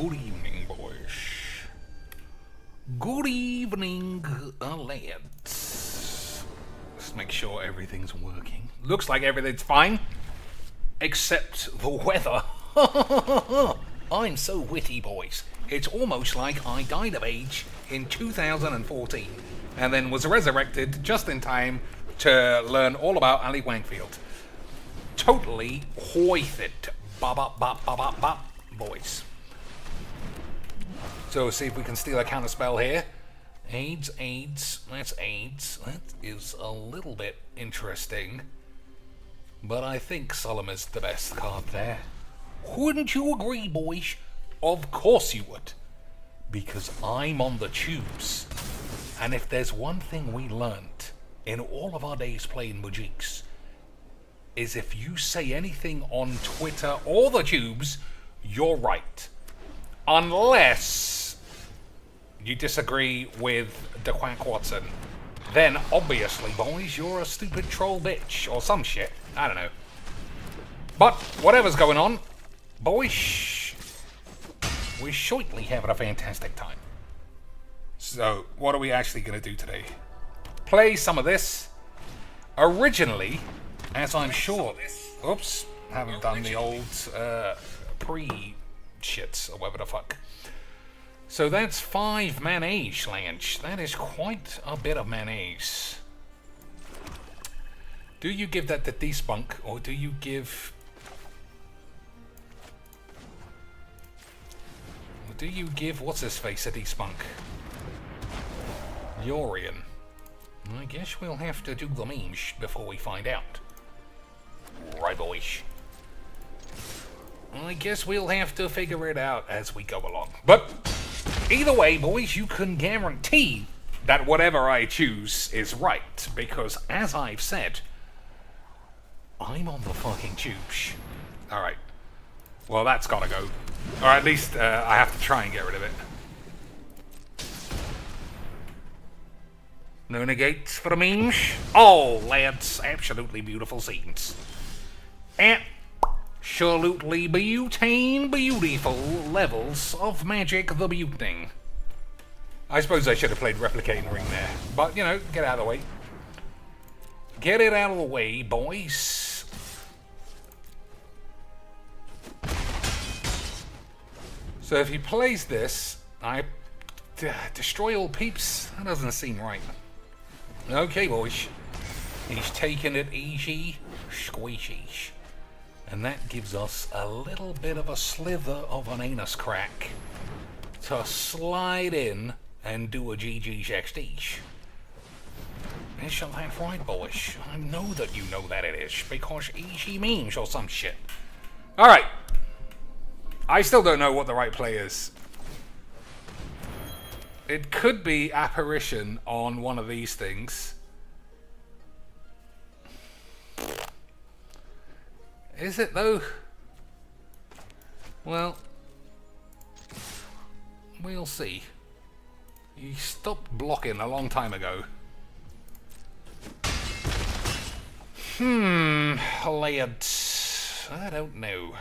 Good evening, boys. Good evening, lads. Let's make sure everything's working. Looks like everything's fine, except the weather. I'm so witty, boys. It's almost like I died of age in 2014 and then was resurrected just in time to learn all about Ali Wankfield. Totally worth it. Boys. So see if we can steal a counter spell here. AIDS. That's AIDS. That is a little bit interesting. But I think Solemn is the best card there. Wouldn't you agree, boys? Of course you would. Because I'm on the tubes. And if there's one thing we learned in all of our days playing Mujiks, is if you say anything on Twitter or the tubes, you're right. Unless you disagree with the Quack Watson. Then, obviously, boys, you're a stupid troll bitch or some shit. I don't know. But, whatever's going on, boys, we're shortly having a fantastic time. So, what are we actually going to do today? Play some of this. Originally, as I'm sure... Oops, haven't done the old pre-shits or whatever the fuck. So that's 5 manage, Lanch. That is quite a bit of manage. Do you give that to Despunk, or do you give... what's-his-face a Despunk? Yorian. I guess we'll have to do the memes before we find out. Right, boys. I guess we'll have to figure it out as we go along. But either way, boys, you can guarantee that whatever I choose is right. Because, as I've said, I'm on the fucking tubes. Alright. Well, that's gotta go. Or at least I have to try and get rid of it. No negates for the memes? Oh, lads, absolutely beautiful scenes. Absolutely beautiful levels of Magic the Muting. I suppose I should have played Replicating Ring there. But, you know, get out of the way. Get it out of the way, boys. So if he plays this, I destroy all peeps. That doesn't seem right. Okay, boys. He's taking it easy, squeezy. And that gives us a little bit of a slither of an anus crack to slide in and do a GG's XD. Isn't that right, boys? I know that you know that it is, because easy memes or some shit. Alright. I still don't know what the right play is. It could be Apparition on one of these things. Is it, though? Well, we'll see. He stopped blocking a long time ago. Lads. I don't know.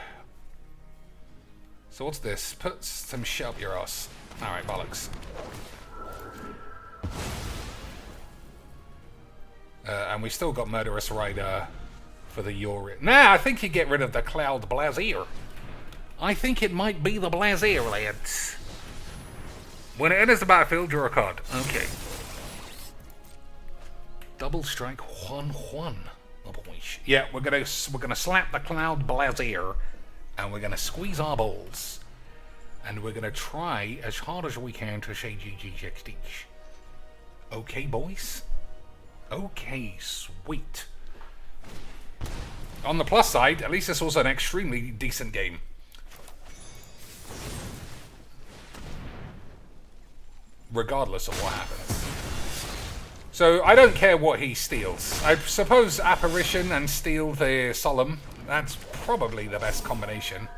So what's this? Put some shit up your ass. Alright, bollocks. And we still got Murderous Rider for the Yorian. Nah, I think you get rid of the Cloud Blazier. I think it might be the Blazier, lads. When it enters the battlefield, draw a card. Okay. Double strike 1/1. Oh boy. Yeah, we're gonna slap the Cloud Blazier, and we're gonna squeeze our balls, and we're gonna try as hard as we can to say GGXD. Okay, boys. Okay, sweet. On the plus side, at least this was an extremely decent game. Regardless of what happens. So, I don't care what he steals. I suppose Apparition and steal the Solemn. That's probably the best combination.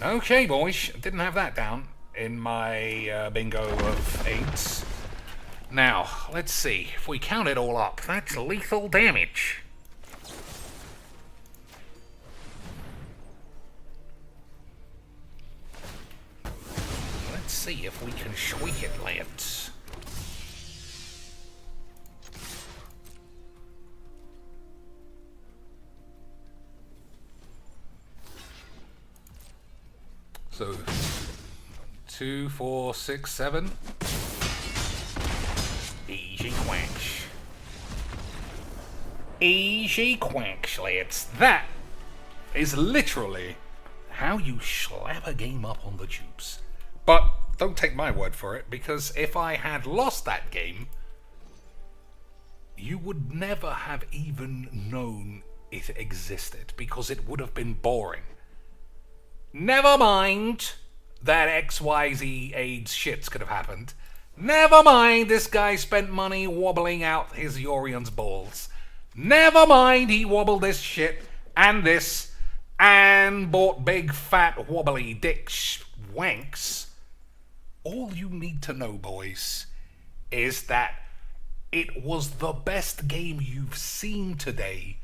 Okay, boys. Didn't have that down in my bingo of 8s. Now, let's see. If we count it all up, that's lethal damage. see if we can shriek it, lads. So, 2, 4, 6, 7. Easy quacks. Easy quacks, lads. That is literally how you slap a game up on the tubes. But don't take my word for it, because if I had lost that game, you would never have even known it existed, because it would have been boring. Never mind that XYZ AIDS shits could have happened. Never mind this guy spent money wobbling out his Yorion's balls. Never mind he wobbled this shit and this and bought big fat wobbly dick wanks. All you need to know, boys, is that it was the best game you've seen today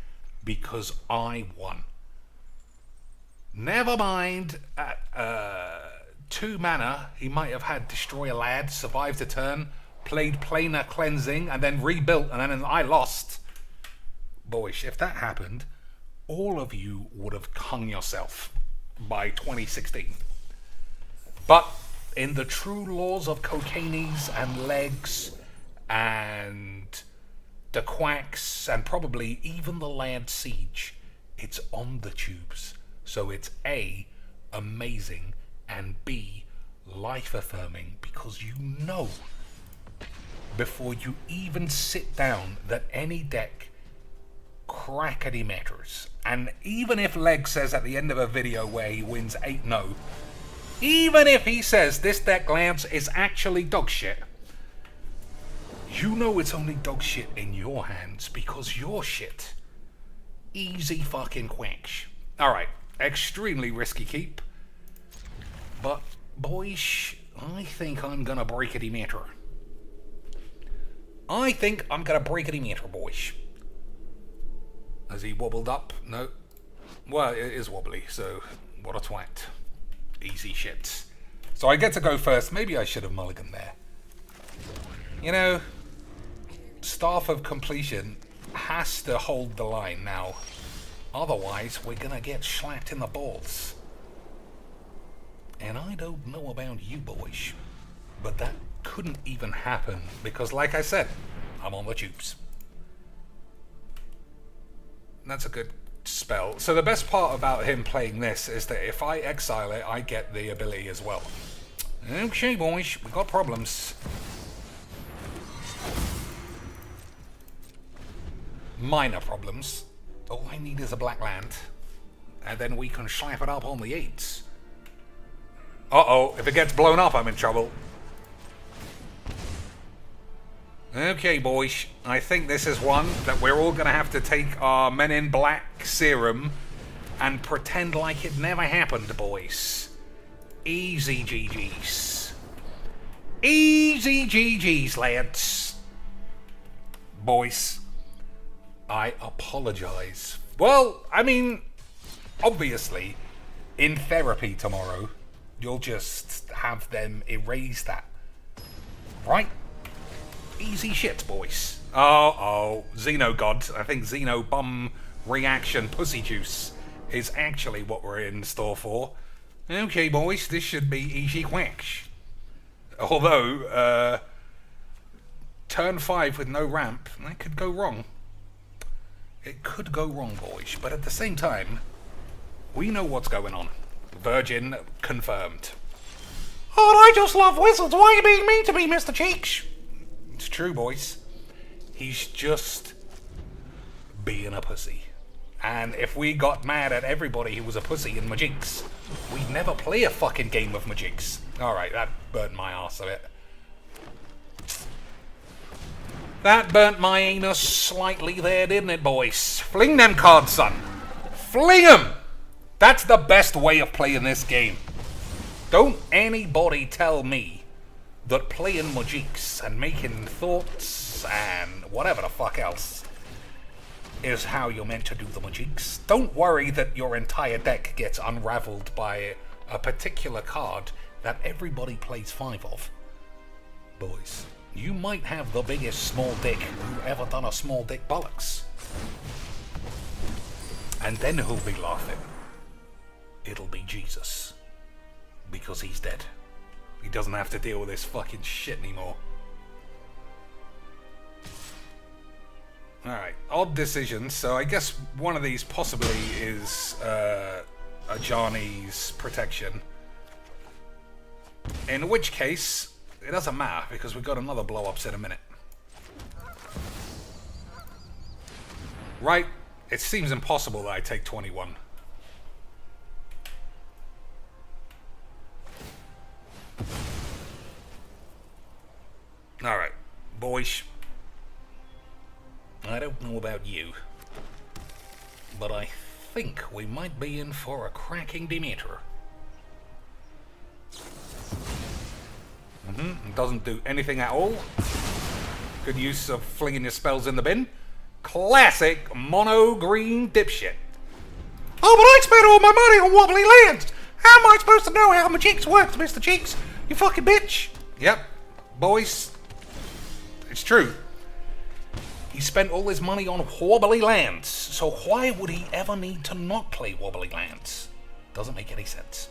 because I won. Never mind, at 2 mana, he might have had Destroy a Lad, survived a turn, played Planar Cleansing, and then rebuilt, and then I lost. Boys, if that happened, all of you would have hung yourself by 2016. But in the true laws of Cocainies and Legs and the Quacks and probably even the Lad Siege, it's on the tubes. So it's A, amazing, and B, life-affirming, because you know before you even sit down that any deck crackety matters. And even if Leg says at the end of a video where he wins 8-0, even if he says this deck Lance is actually dog shit, you know it's only dog shit in your hands because you're shit. Easy fucking quacks. Alright, extremely risky keep. But, boys, I think I'm gonna breakity matter. I think I'm gonna breakity matter, boys. Has he wobbled up? No. Well, it is wobbly, so what a twat. Easy shit. So I get to go first. Maybe I should have mulliganed there. You know, Staff of Completion has to hold the line now. Otherwise, we're gonna get slapped in the balls. And I don't know about you boys, but that couldn't even happen because, like I said, I'm on the tubes. That's a good spell. So the best part about him playing this is that if I exile it, I get the ability as well. Okay, boys, we've got problems. Minor problems. All I need is a black land, and then we can slap it up on the 8s. Uh-oh, if it gets blown up, I'm in trouble. Okay, boys, I think this is one that we're all going to have to take our Men in Black serum and pretend like it never happened, boys. Easy GG's. Easy GG's, lads. Boys, I apologize. Well, I mean, obviously, in therapy tomorrow, you'll just have them erase that. Right? Easy shit, boys. Oh, Xeno God. I think Xeno Bum Reaction Pussy Juice is actually what we're in store for. Okay, boys, this should be easy quacks. Although, turn 5 with no ramp, that could go wrong. It could go wrong, boys, but at the same time, we know what's going on. Virgin confirmed. Oh, I just love wizards. Why are you being mean to me, Mr. Cheeks? It's true, boys. He's just being a pussy. And if we got mad at everybody who was a pussy in Majinx, we'd never play a fucking game of Majinx. Alright, that burnt my arse a bit. That burnt my anus slightly there, didn't it, boys? Fling them cards, son. Fling them! That's the best way of playing this game. Don't anybody tell me that playing Majinx and making thoughts and whatever the fuck else is how you're meant to do the Majinx. Don't worry that your entire deck gets unraveled by a particular card that everybody plays 5 of. Boys, you might have the biggest small dick who ever done a small dick bollocks. And then who'll be laughing? It'll be Jesus. Because he's dead. He doesn't have to deal with this fucking shit anymore. Alright, odd decisions. So I guess one of these possibly is Ajani's protection. In which case, it doesn't matter because we've got another blow-ups in a minute. Right? It seems impossible that I take 21. Alright, boys. I don't know about you, but I think we might be in for a cracking Demeter. Doesn't do anything at all. Good use of flinging your spells in the bin. Classic mono green dipshit. Oh, but I spent all my money on wobbly lands. How am I supposed to know how my cheeks works, Mr. Cheeks? You fucking bitch. Yep, boys. It's true. He spent all his money on wobbly lands, so why would he ever need to not play wobbly lands? Doesn't make any sense.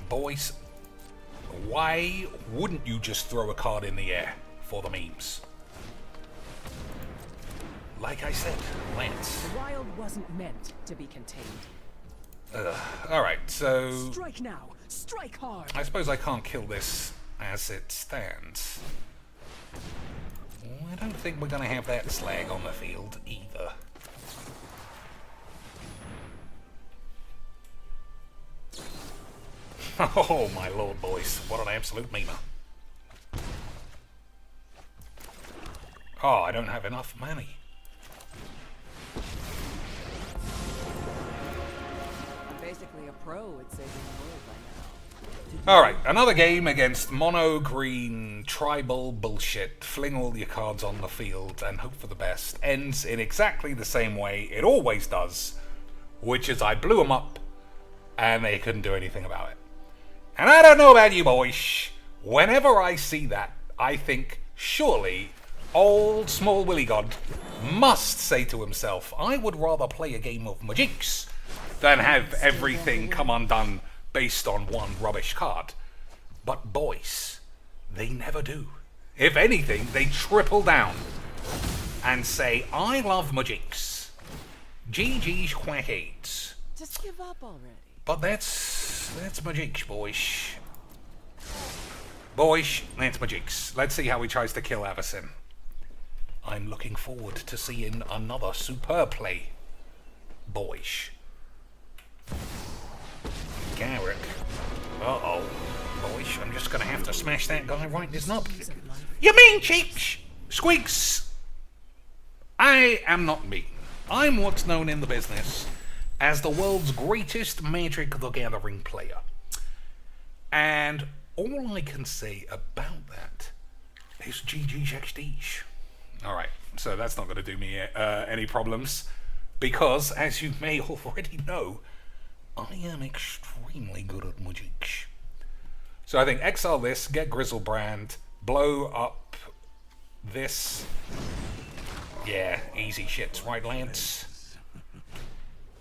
Boys, why wouldn't you just throw a card in the air for the memes? Like I said, Lance. The wild wasn't meant to be contained. Alright, so... Strike now! Strike hard! I suppose I can't kill this as it stands. I don't think we're going to have that slag on the field either. Oh my lord, boys. What an absolute memer. Oh, I don't have enough money. I'm basically a pro at saving the world by now. Alright, another game against mono green tribal bullshit. Fling all your cards on the field and hope for the best. Ends in exactly the same way it always does, which is I blew them up and they couldn't do anything about it. And I don't know about you boys, whenever I see that, I think, surely, old Small Willy God must say to himself, I would rather play a game of Majinx than have everything come undone based on one rubbish card. But boys, they never do. If anything, they triple down and say, I love Majinx. GG's Quackgic. Just give up already. But that's Majinx, boys. Boys, that's Majinx. Let's see how he tries to kill Avacyn. I'm looking forward to seeing another superb play. Boys. Garrick. Uh-oh. Boys, I'm just gonna have to smash that guy right in his knob. You mean cheeks? Squeaks? I am not mean. I'm what's known in the business as the world's greatest Magic the Gathering player. And all I can say about that is GG's XD's. Alright, so that's not going to do me any problems, because, as you may already know, I am extremely good at Majinx. So I think exile this, get Grizzlebrand, blow up this. Yeah, easy shits, right, Lance?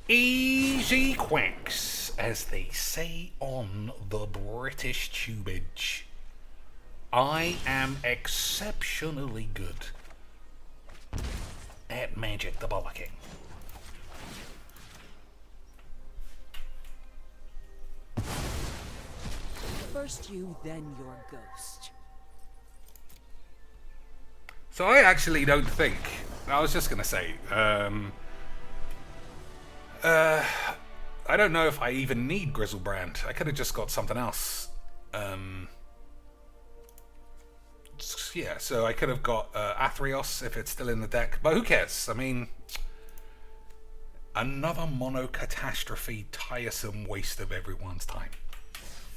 Easy quacks, as they say on the British tubage. I am exceptionally good at Magic the Bollocking. First you, then your ghost. So I actually don't think... I was just going to say... I don't know if I even need Grizzlebrand. I could have just got something else. Yeah, so I could have got Athreos if it's still in the deck. But who cares? I mean... Another mono catastrophe, tiresome waste of everyone's time.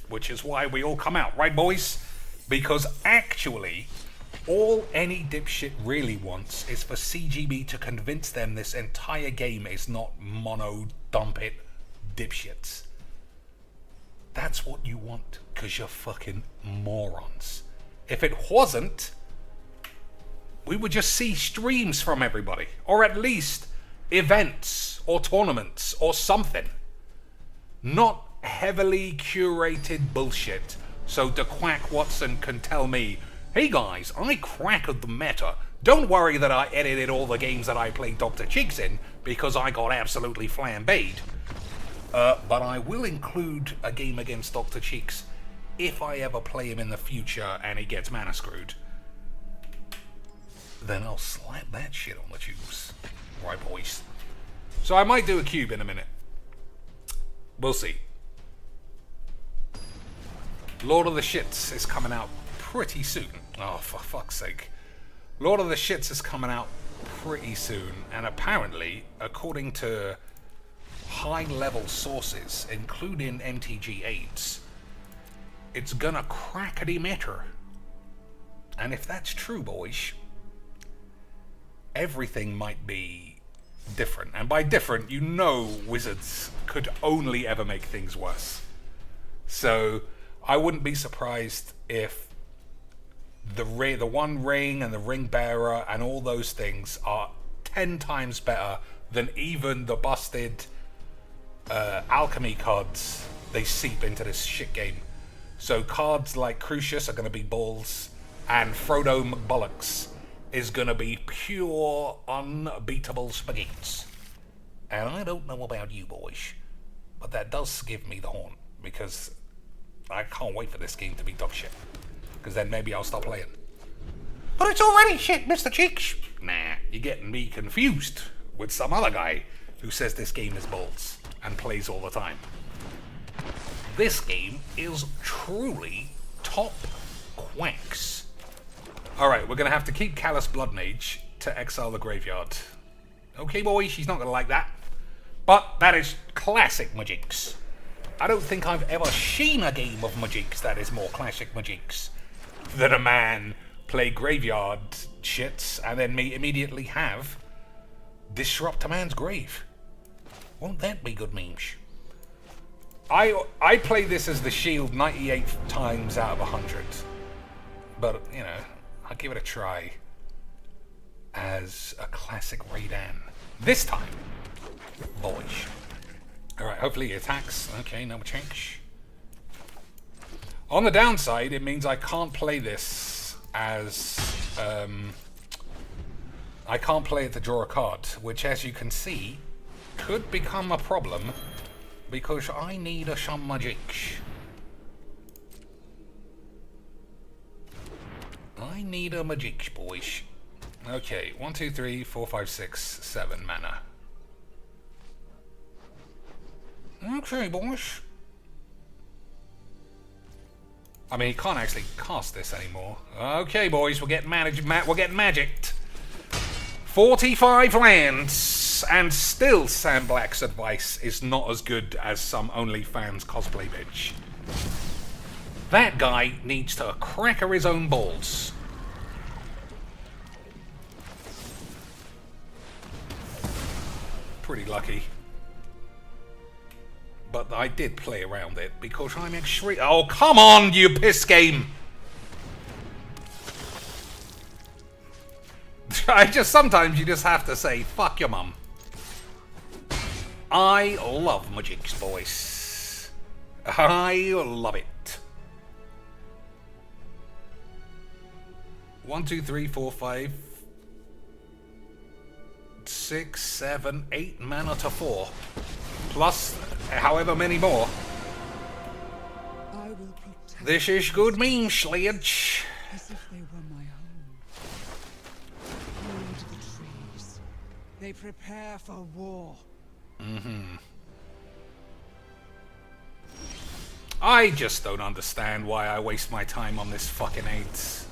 Which is why we all come out, right boys? Because actually, all any dipshit really wants is for CGB to convince them this entire game is not mono dump it dipshits. That's what you want, because you're fucking morons. If it wasn't, we would just see streams from everybody, or at least events or tournaments or something. Not heavily curated bullshit so the Quack Watson can tell me, hey guys, I cracked the meta. Don't worry that I edited all the games that I played Dr. Cheeks in, because I got absolutely flambéed. But I will include a game against Dr. Cheeks if I ever play him in the future and he gets mana screwed. Then I'll slap that shit on the tubes. Right, boys. So I might do a cube in a minute. We'll see. Lord of the Shits is coming out pretty soon. Oh, for fuck's sake. Lord of the Shits is coming out pretty soon, and apparently, according to high-level sources, including MTG aids, it's gonna crackety matter. And if that's true, boys, everything might be different. And by different, you know Wizards could only ever make things worse. So I wouldn't be surprised if the One Ring and the Ring Bearer and all those things are 10 times better than even the busted alchemy cards they seep into this shit game. So cards like Crucius are going to be balls, and Frodo McBullocks is going to be pure, unbeatable spaghettis. And I don't know about you boys, but that does give me the horn, because I can't wait for this game to be dog shit. Because then maybe I'll stop playing. But it's already shit, Mr. Cheeks. Nah, you're getting me confused with some other guy who says this game is balls and plays all the time. This game is truly top quacks. Alright, we're going to have to keep Callous Blood Mage to exile the graveyard. Okay, boy, she's not going to like that. But that is classic Magics. I don't think I've ever seen a game of Magics that is more classic Magics than a man play graveyard shits and then me immediately have disrupt a man's grave. Won't that be good memes? I play this as the shield 98 times out of 100. But, you know, I'll give it a try as a classic Raidan. This time, boys. Alright, hopefully he attacks. Okay, no change. On the downside, it means I can't play this as... I can't play it to draw a card, which, as you can see, could become a problem because I need a some magics. I need a magics, boys. Okay, 1, 2, 3, 4, 5, 6, 7 mana. Okay, boys. I mean, he can't actually cast this anymore. Okay, boys, we're getting magicked. 45 lands, and still Sam Black's advice is not as good as some OnlyFans cosplay bitch. That guy needs to cracker his own balls. Pretty lucky. But I did play around it because I'm extreme. Oh, come on, you piss game! Sometimes you just have to say, fuck your mum. I love Magics, boys. I love it. 1, 2, 3, 4, 5, 6, 7, 8 mana to 4. Plus however many more. This is good meme, Sledge. As if they were my own. Heed the trees. They prepare for war. I just don't understand why I waste my time on this fucking AIDS.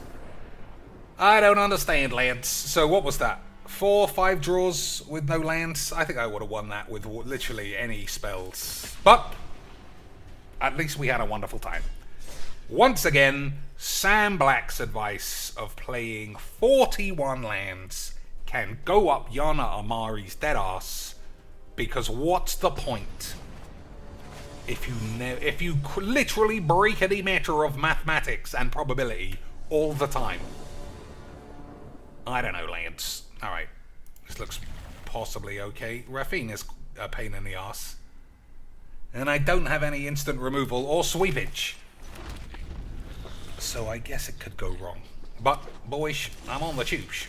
I don't understand, lads. So what was that? 4, 5 draws with no lands? I think I would have won that with literally any spells. But at least we had a wonderful time. Once again, Sam Black's advice of playing 41 lands can go up Yana Amari's dead ass, because what's the point if you literally break any measure of mathematics and probability all the time. I don't know, lads. Alright. This looks possibly okay. Raffine is a pain in the ass. And I don't have any instant removal or sweepage. So I guess it could go wrong. But, boys, I'm on the tubes.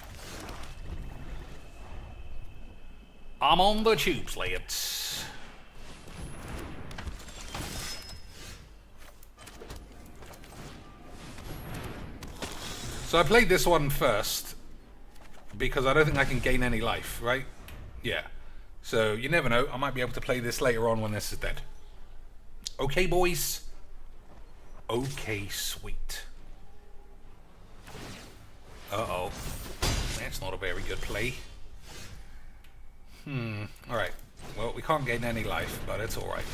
I'm on the tubes, lads. So I played this one first because I don't think I can gain any life, right? Yeah. So you never know. I might be able to play this later on when this is dead. Okay, boys. Okay, sweet. Uh-oh. That's not a very good play. Alright. Well, we can't gain any life, but it's alright.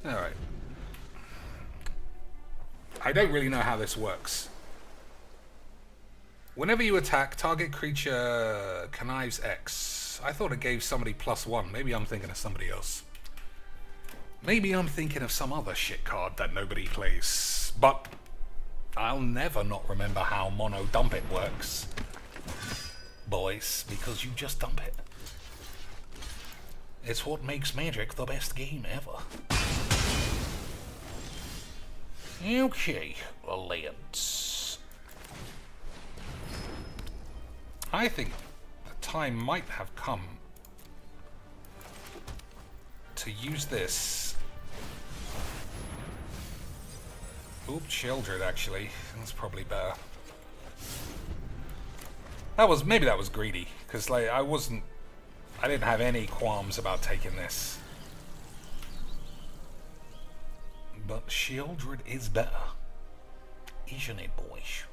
Alright. I don't really know how this works. Whenever you attack, target creature connives X. I thought it gave somebody +1. Maybe I'm thinking of somebody else. Maybe I'm thinking of some other shit card that nobody plays. But I'll never not remember how mono dump it works. Boys, because you just dump it. It's what makes Magic the best game ever. Okay, lads. I think the time might have come to use this. Oop, Childred, actually. That's probably better. Maybe that was greedy, because like I didn't have any qualms about taking this. But Childred is better. Isn't it, boys?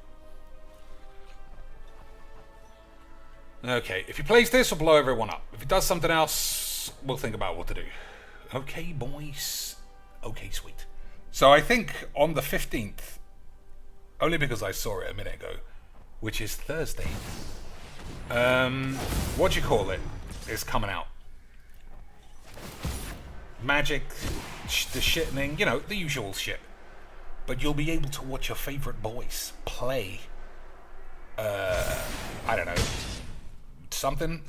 Okay, if he plays this, we'll blow everyone up. If he does something else, we'll think about what to do. Okay, boys. Okay, sweet. So I think on the 15th, only because I saw it a minute ago, which is Thursday, what do you call it, is coming out. Magic, the shitting, you know, the usual shit. But you'll be able to watch your favorite boys play, I don't know, something.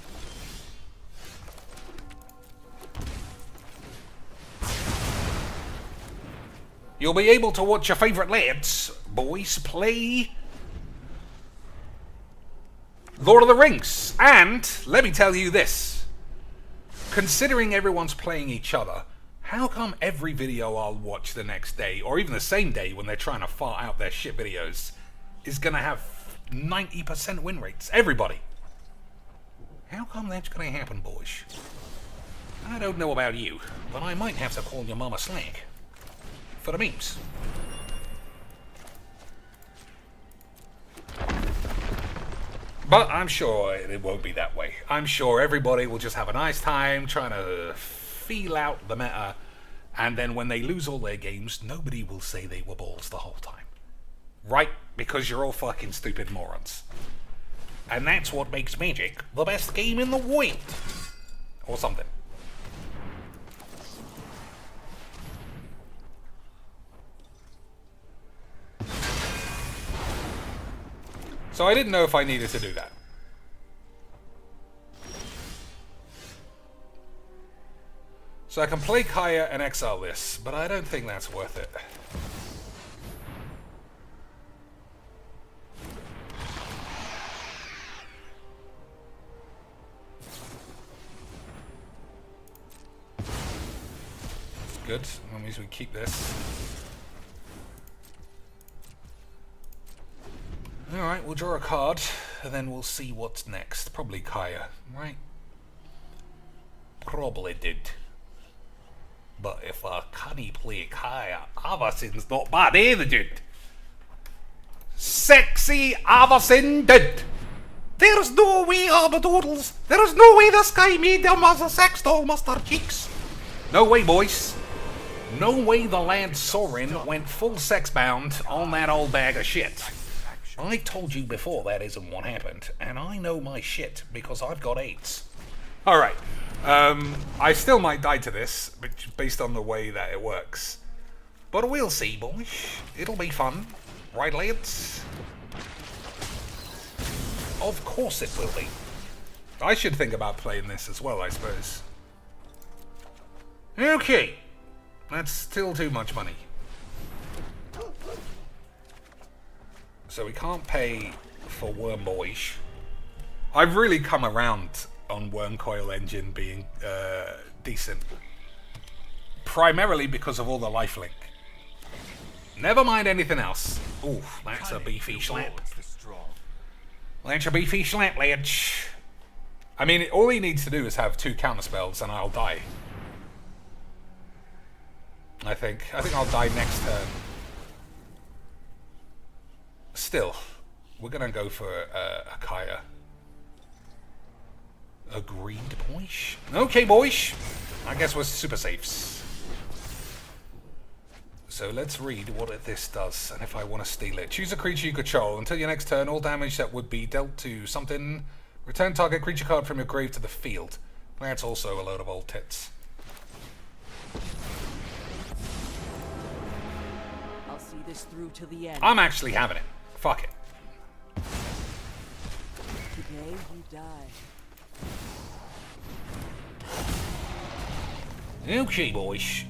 You'll be able to watch your favorite lads, boys, play Lord of the Rings. And, let me tell you this. Considering everyone's playing each other, how come every video I'll watch the next day, or even the same day when they're trying to fart out their shit videos, is going to have 90% win rates? Everybody. How come that's going to happen, boys? I don't know about you, but I might have to call your mama slag. For the memes. But I'm sure it won't be that way. I'm sure everybody will just have a nice time trying to feel out the meta, and then when they lose all their games, nobody will say they were balls the whole time. Right? Because you're all fucking stupid morons. And that's what makes Magic the best game in the world. Or something. So I didn't know if I needed to do that. So I can play Kaya and exile this, but I don't think that's worth it. It's good. That means we keep this. Alright, we'll draw a card, and then we'll see what's next. Probably Kaya, right? Probably did. But if I can't play Kaya, Avacyn's not bad either, dude. Sexy Avacyn did! There's no way, Armadoodles! There's no way this guy made them as a sex doll, Mr. Cheeks! No way, boys. No way the lad Sorin went full sex bound on that old bag of shit. I told you before that isn't what happened, and I know my shit because I've got AIDS. Alright, I still might die to this, based on the way that it works. But we'll see, boys. It'll be fun. Right, lads? Of course it will be. I should think about playing this as well, I suppose. Okay. That's still too much money. So we can't pay for Worm Boys. I've really come around on Worm Coil Engine being decent. Primarily because of all the lifelink. Never mind anything else. Ooh, that's a beefy slap. That's a beefy slap, lads. I mean, all he needs to do is have 2 counterspells and I'll die. I think I'll die next turn. Still, we're gonna go for a Kaya. Agreed, boys? Okay, boys. I guess we're super safes. So let's read what this does, and if I want to steal it. Choose a creature you control. Until your next turn, all damage that would be dealt to something. Return target creature card from your grave to the field. That's also a load of old tits. I'll see this through to the end. I'm actually having it. Fuck it. Today you die. Okay, boys.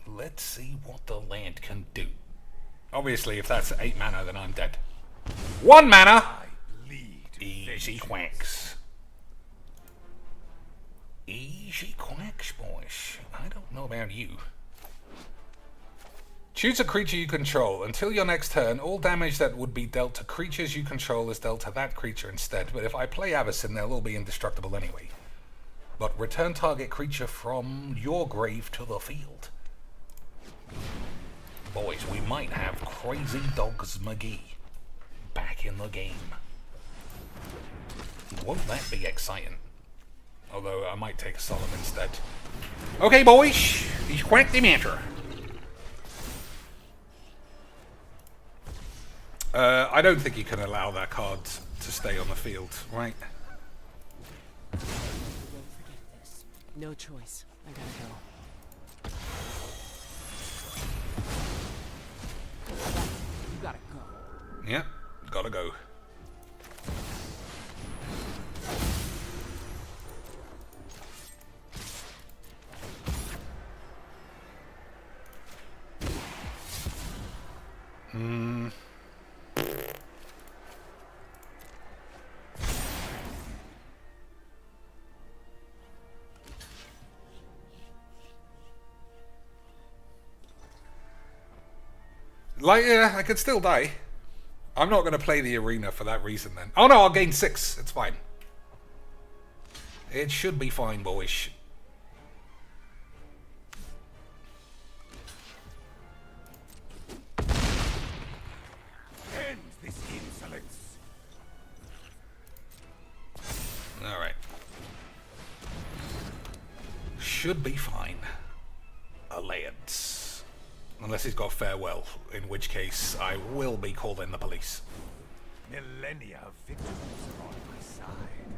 Let's see what the land can do. Obviously, if that's 8 mana, then I'm dead. 1 mana! Easy quacks. Easy quacks, boys. I don't know about you. Choose a creature you control. Until your next turn, all damage that would be dealt to creatures you control is dealt to that creature instead. But if I play Avacyn, they'll all be indestructible anyway. But return target creature from your grave to the field. Boys, we might have Crazy Dogs McGee back in the game. Won't that be exciting? Although I might take a Solemn instead. Okay, boys, he's quacked the matter. I don't think you can allow that card to stay on the field, right? Don't forget this. No choice. I gotta go. You gotta go. Yeah, gotta go. Like, yeah, I could still die. I'm not going to play the arena for that reason then. Oh no, I'll gain 6. It's fine. It should be fine, boys. End this insolence. Alright. Should be fine. Alliance. Unless he's got farewell, in which case I will be calling the police. Millennia of victims are on my side.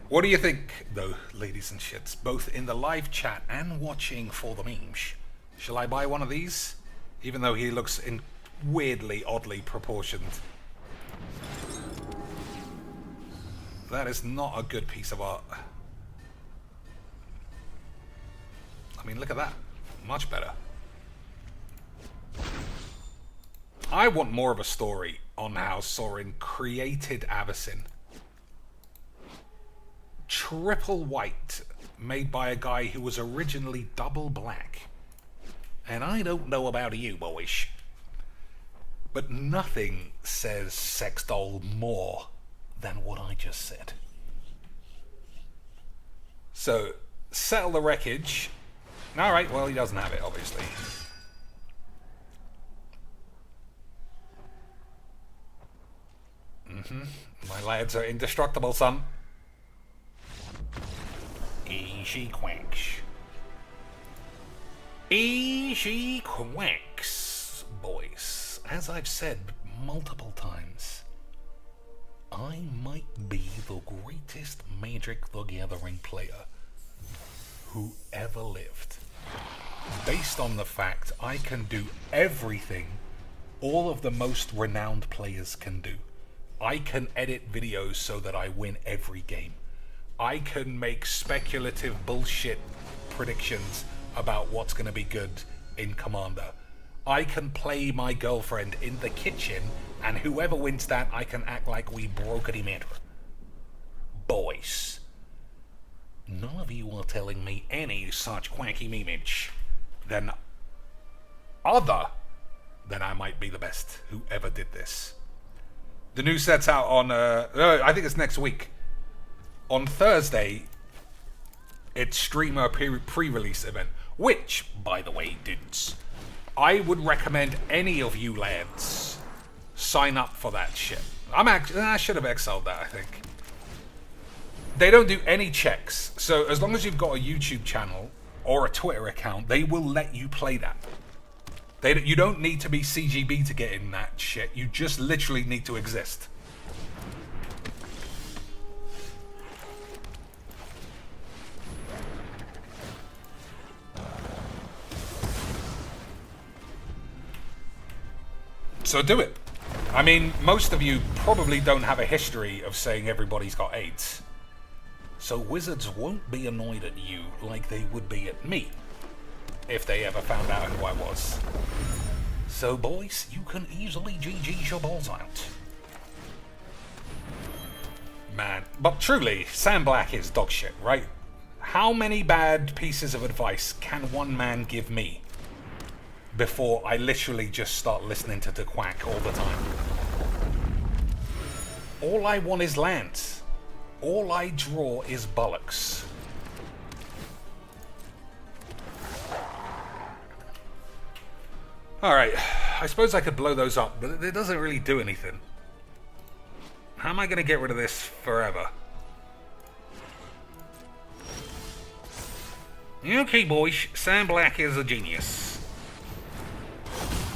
What do you think, though, ladies and shits, both in the live chat and watching for the memes? Shall I buy one of these? Even though he looks in weirdly, oddly proportioned. That is not a good piece of art. I mean, look at that. Much better. I want more of a story on how Sorin created Avacyn. Triple white, made by a guy who was originally double black. And I don't know about you, boys, but nothing says sex doll more than what I just said. So, settle the wreckage. Alright, well, he doesn't have it, obviously. My lads are indestructible, son. Easy quacks. Easy quacks, boys. As I've said multiple times, I might be the greatest Magic the Gathering player who ever lived. Based on the fact I can do everything all of the most renowned players can do. I can edit videos so that I win every game. I can make speculative bullshit predictions about what's going to be good in Commander. I can play my girlfriend in the kitchen, and whoever wins that, I can act like we broke a matter. Boys, none of you are telling me any such quacky memeage. Then I might be the best who ever did this. The new set's out on, I think it's next week. On Thursday, it's streamer pre-release event, which, by the way, dudes, I would recommend any of you lads sign up for that shit. I should have exiled that, I think. They don't do any checks, so as long as you've got a YouTube channel or a Twitter account, they will let you play that. You don't need to be CGB to get in that shit. You just literally need to exist. So do it. I mean, most of you probably don't have a history of saying everybody's got AIDS. So wizards won't be annoyed at you like they would be at me if they ever found out who I was. So boys, you can easily GG your balls out. Man, but truly, Sam Black is dog shit, right? How many bad pieces of advice can one man give me before I literally just start listening to the quack all the time? All I want is lands. All I draw is bollocks. Alright, I suppose I could blow those up, but it doesn't really do anything. How am I going to get rid of this forever? Okay, boys, Sam Black is a genius.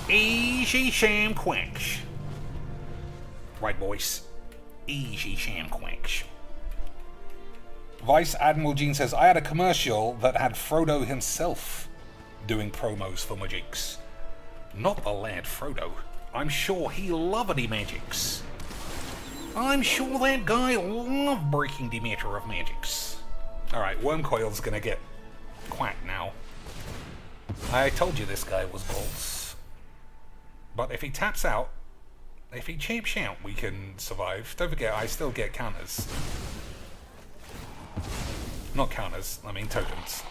Easy Sam Quacks. Right, boys. Easy Sam Quacks. Vice Admiral Gene says, I had a commercial that had Frodo himself doing promos for Magics. Not the lad Frodo. I'm sure he loved the magics. I'm sure that guy loved breaking the matter of magics. Alright, Wormcoil's gonna get quacked now. I told you this guy was balls. But if he taps out, if he champs out, we can survive. Don't forget, I still get counters. Not counters, I mean tokens.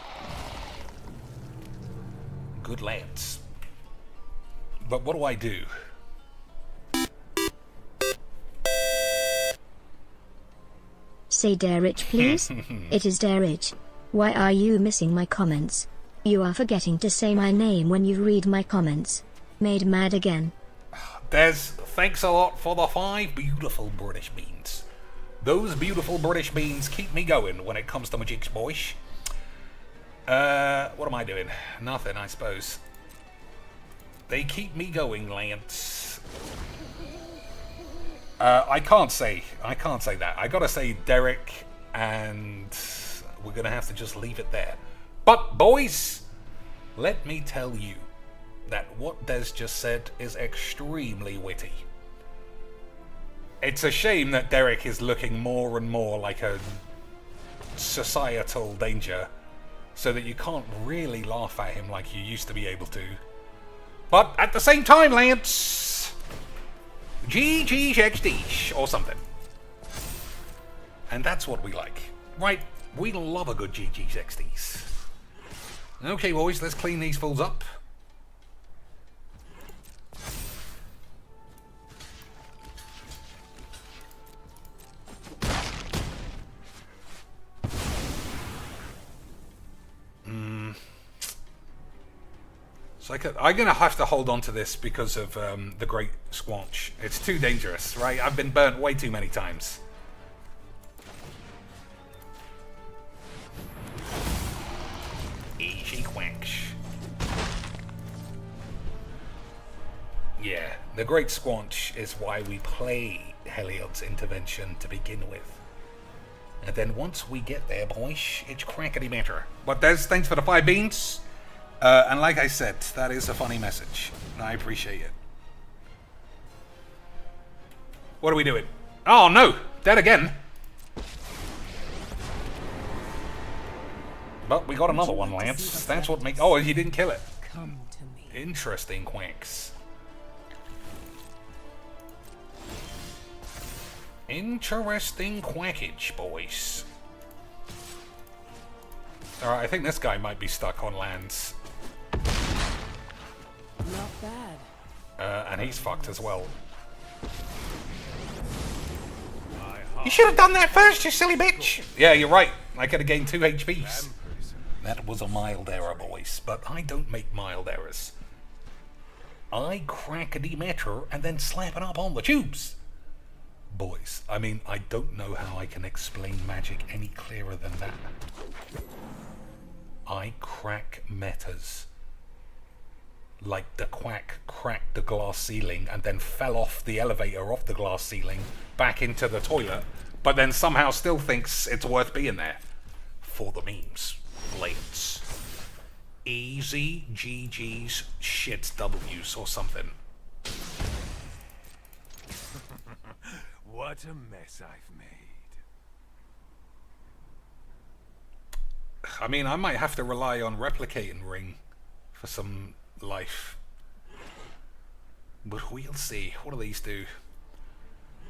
Good lads. But what do I do? Say Derek, please. It is Derek. Why are you missing my comments? You are forgetting to say my name when you read my comments. Made mad again. Des, thanks a lot for the 5 beautiful British beans. Those beautiful British beans keep me going when it comes to Magic's boys. What am I doing? Nothing, I suppose. They keep me going, Lance. I can't say that. I gotta say Derek, and we're gonna have to just leave it there. But boys, let me tell you that what Des just said is extremely witty. It's a shame that Derek is looking more and more like a societal danger, so that you can't really laugh at him like you used to be able to. But at the same time, Lance, GG's XD or something. And that's what we like. Right, we love a good GG's XDs. Okay, boys, let's clean these fools up. So I'm going to have to hold on to this because of the Great Squanch. It's too dangerous, right? I've been burnt way too many times. Easy quacks. Yeah, the Great Squanch is why we play Heliod's Intervention to begin with. And then once we get there, boys, it's crackety matter. But Des, thanks for the 5 beans. And like I said, that is a funny message. I appreciate it. What are we doing? Oh no! Dead again! But we got another one, Lance. That's what makes... Oh, he didn't kill it. Come to me. Interesting, Quacks. Interesting quackage, boys. Alright, I think this guy might be stuck on lands. Not bad. And he's fucked as well. You should have done that first, you silly bitch! Yeah, you're right. I could have gained 2 HPs. That was a mild error, boys. But I don't make mild errors. I crackety matter and then slap it up on the tubes. Boys, I mean, I don't know how I can explain magic any clearer than that. I crack metas. Like the quack cracked the glass ceiling and then fell off the elevator off the glass ceiling back into the toilet, but then somehow still thinks it's worth being there. For the memes. Lance. Easy GG's shit W's or something. What a mess I've made. I mean, I might have to rely on Replicating Ring for some life. But we'll see. What do these do?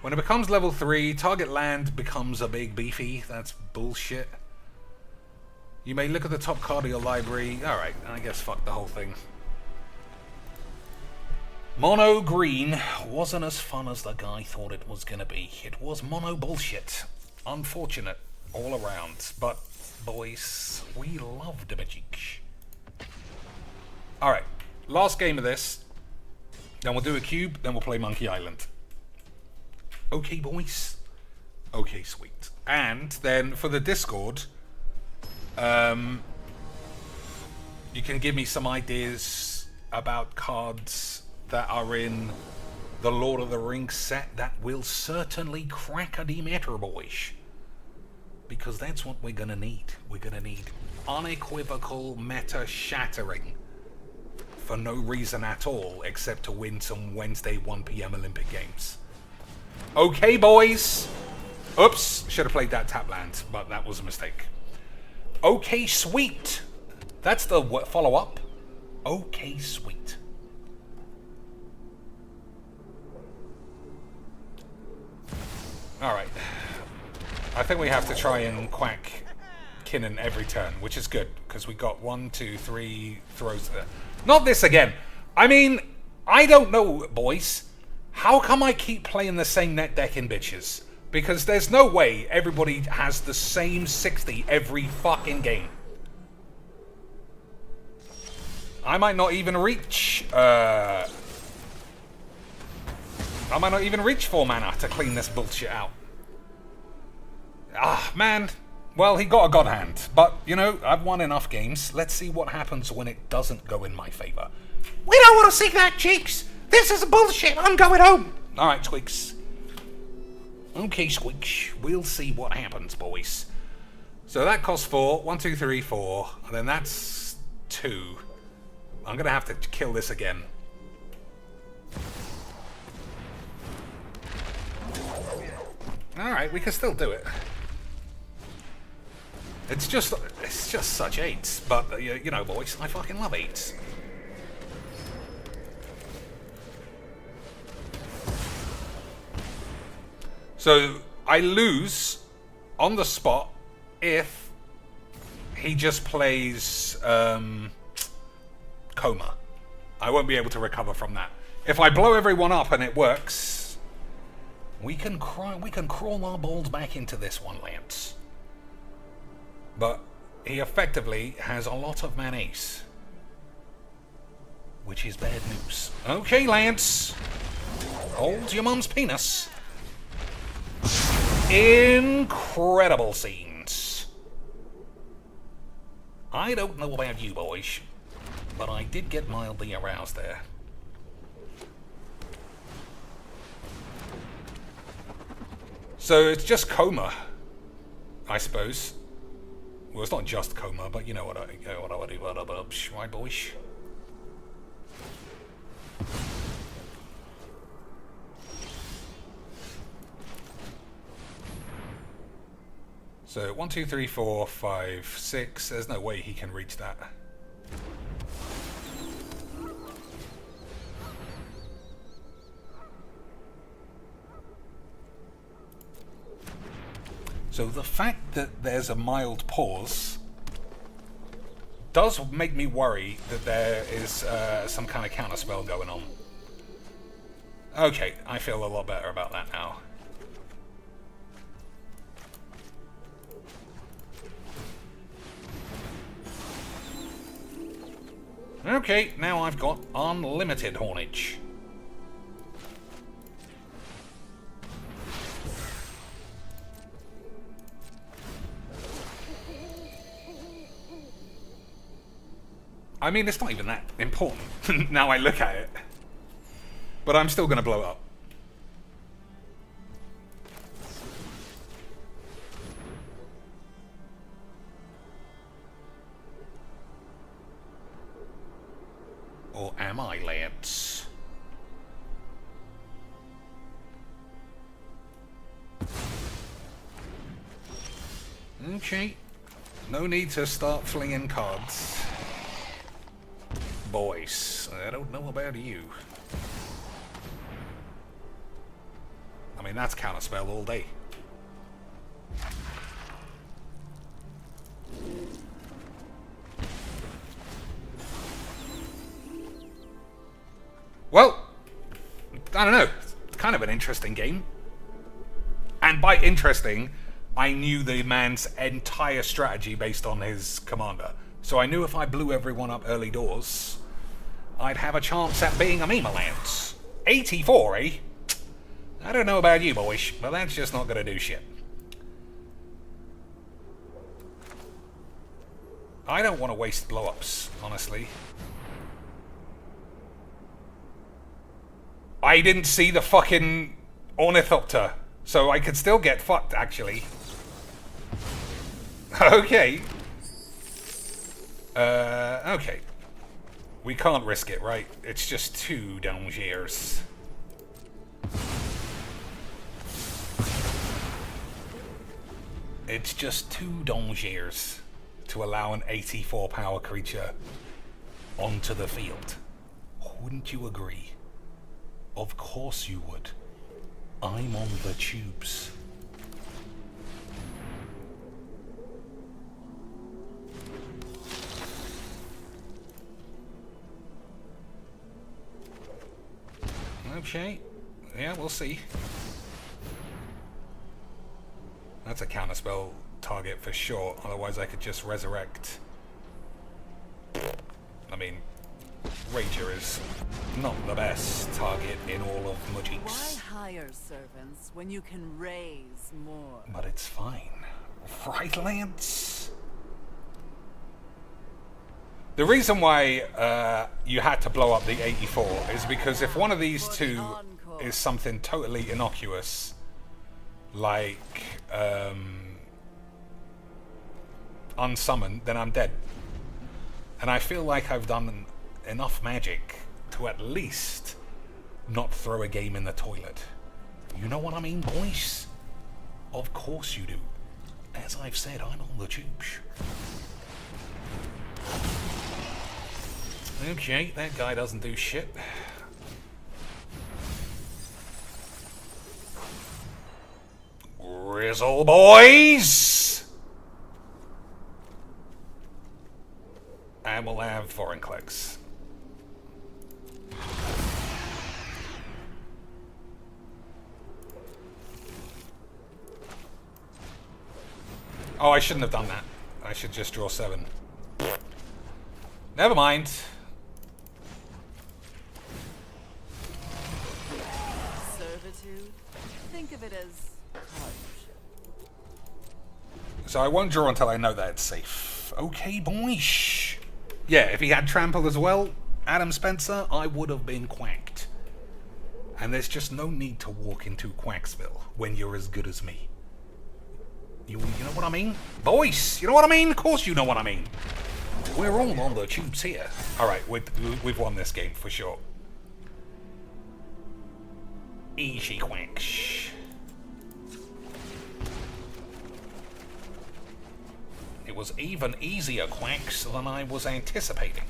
When it becomes level 3, target land becomes a big beefy. That's bullshit. You may look at the top card of your library. Alright, I guess fuck the whole thing. Mono green wasn't as fun as the guy thought it was gonna be. It was mono bullshit. Unfortunate all around. But, boys, we love the magic. Alright, last game of this. Then we'll do a cube, then we'll play Monkey Island. Okay, boys. Okay, sweet. And then for the Discord, you can give me some ideas about cards that are in the Lord of the Rings set that will certainly crackety matter, boys. Because that's what we're gonna need. We're gonna need unequivocal meta shattering for no reason at all except to win some Wednesday 1 PM Olympic Games. Okay, boys. Oops, should have played that tap land, but that was a mistake. Okay, sweet. That's the follow-up. Okay, sweet. Alright. I think we have to try and quack Kinnan every turn, which is good, because we got 1, 2, 3 throws there. Not this again. I mean, I don't know, boys. How come I keep playing the same net deck in bitches? Because there's no way everybody has the same 60 every fucking game. I might not even reach... I might not even reach 4 mana to clean this bullshit out. Ah, man. Well, he got a god hand. But, you know, I've won enough games. Let's see what happens when it doesn't go in my favor. We don't want to see that, Cheeks! This is bullshit! I'm going home! Alright, Squeaks. Okay, Squeaks. We'll see what happens, boys. So that costs 4. 1, 2, 3, 4. And then that's 2. I'm going to have to kill this again. Alright, we can still do it. It's just such 8s. But, you know, boys, I fucking love 8s. So, I lose on the spot if he just plays Coma. I won't be able to recover from that. If I blow everyone up and it works, we can crawl our balls back into this one, Lance. But he effectively has a lot of man-ace, which is bad news. Okay, Lance. Hold your mum's penis. Incredible scenes. I don't know about you boys, but I did get mildly aroused there. So it's just coma, I suppose. Well, it's not just coma, but you know what I do, right, boys? So 1, 2, 3, 4, 5, 6. There's no way he can reach that. So the fact that there's a mild pause does make me worry that there is some kind of counterspell going on. Okay, I feel a lot better about that now. Okay, now I've got unlimited Hornage. I mean, it's not even that important now I look at it. But I'm still going to blow up. Or am I, lads? Okay. No need to start flinging cards. Boys, I don't know about you. I mean, that's counterspell all day. Well, I don't know. It's kind of an interesting game. And by interesting, I knew the man's entire strategy based on his commander. So I knew if I blew everyone up early doors, I'd have a chance at being a meme allowance. 84, eh? I don't know about you, boys, but that's just not gonna do shit. I don't want to waste blow-ups, honestly. I didn't see the fucking Ornithopter, so I could still get fucked, actually. Okay. Okay. We can't risk it, right? It's just 2 dangers. It's just 2 dangers to allow an 84 power creature onto the field. Wouldn't you agree? Of course you would. I'm on the tubes. Okay. Yeah, we'll see. That's a counterspell target for sure. Otherwise I could just resurrect. I mean, Rager is not the best target in all of Mudgeeks. Why hire servants when you can raise more? But it's fine. Right, Lance? The reason why you had to blow up the 84 is because if one of these two is something totally innocuous, like unsummoned, then I'm dead. And I feel like I've done enough magic to at least not throw a game in the toilet. You know what I mean, boys? Of course you do. As I've said, I'm on the tubes. Okay, that guy doesn't do shit. Grizzle boys! And we'll have foreign clicks. Oh, I shouldn't have done that. I should just draw 7. Never mind. Servitude? Think of it as hardship. So I won't draw until I know that it's safe. Okay, boys. Yeah, if he had trample as well, Adam Spencer, I would have been quacked. And there's just no need to walk into Quacksville when you're as good as me. You know what I mean? Boys, you know what I mean? Of course you know what I mean. We're all on the tubes here. Alright, we've won this game for sure. Easy Quacks. It was even easier Quacks than I was anticipating.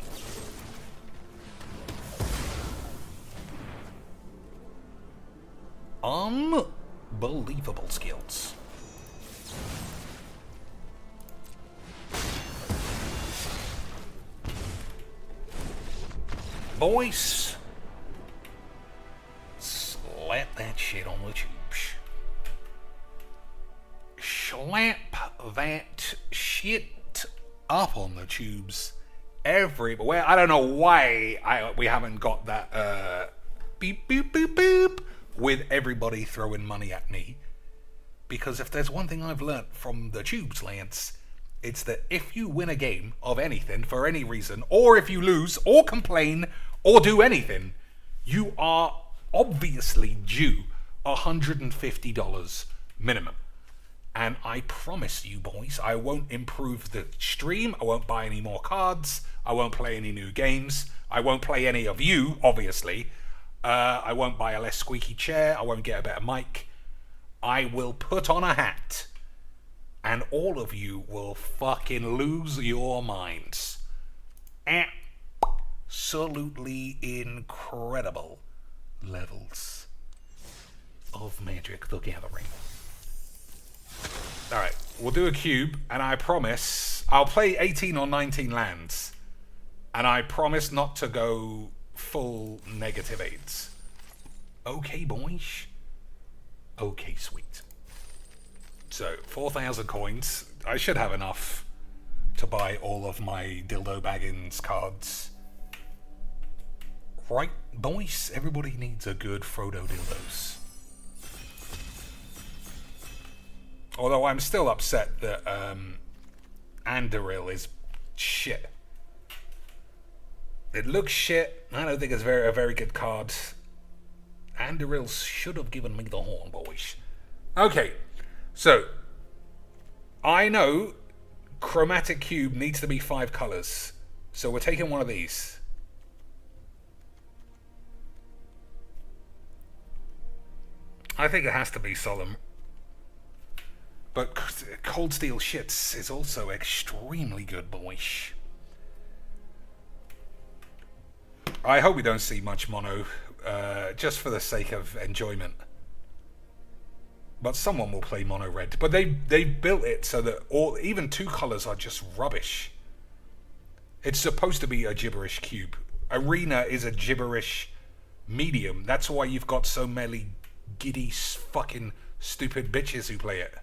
Unbelievable skills. Boys, slap that shit on the tubes. Slap that shit up on the tubes everywhere. I don't know why we haven't got that beep boop boop boop with everybody throwing money at me. Because if there's one thing I've learnt from the tubes, Lance, it's that if you win a game of anything for any reason, or if you lose, or complain, or do anything, you are obviously due $150 minimum. And I promise you, boys, I won't improve the stream, I won't buy any more cards, I won't play any new games, I won't play any of you, obviously. I won't buy a less squeaky chair, I won't get a better mic. I will put on a hat, and all of you will fucking lose your minds. Absolutely incredible levels of Magic the Gathering. Alright, we'll do a cube, and I promise I'll play 18 or 19 lands, and I promise not to go full negative aids. Okay, boys. Okay, sweet. So, 4,000 coins. I should have enough to buy all of my Dildo Baggins cards. Right, boys? Everybody needs a good Frodo dildos. Although I'm still upset that Andoril is shit. It looks shit. I don't think it's a very good card. Andoril should have given me the horn, boys. Okay, so I know Chromatic Cube needs to be 5 colors. So we're taking one of these. I think it has to be Solemn. But Cold Steel Shits is also extremely good, boys. I hope we don't see much mono, just for the sake of enjoyment. But someone will play mono red. But they built it so that even 2 colors are just rubbish. It's supposed to be a gibberish cube. Arena is a gibberish medium. That's why you've got so many giddy fucking stupid bitches who play it.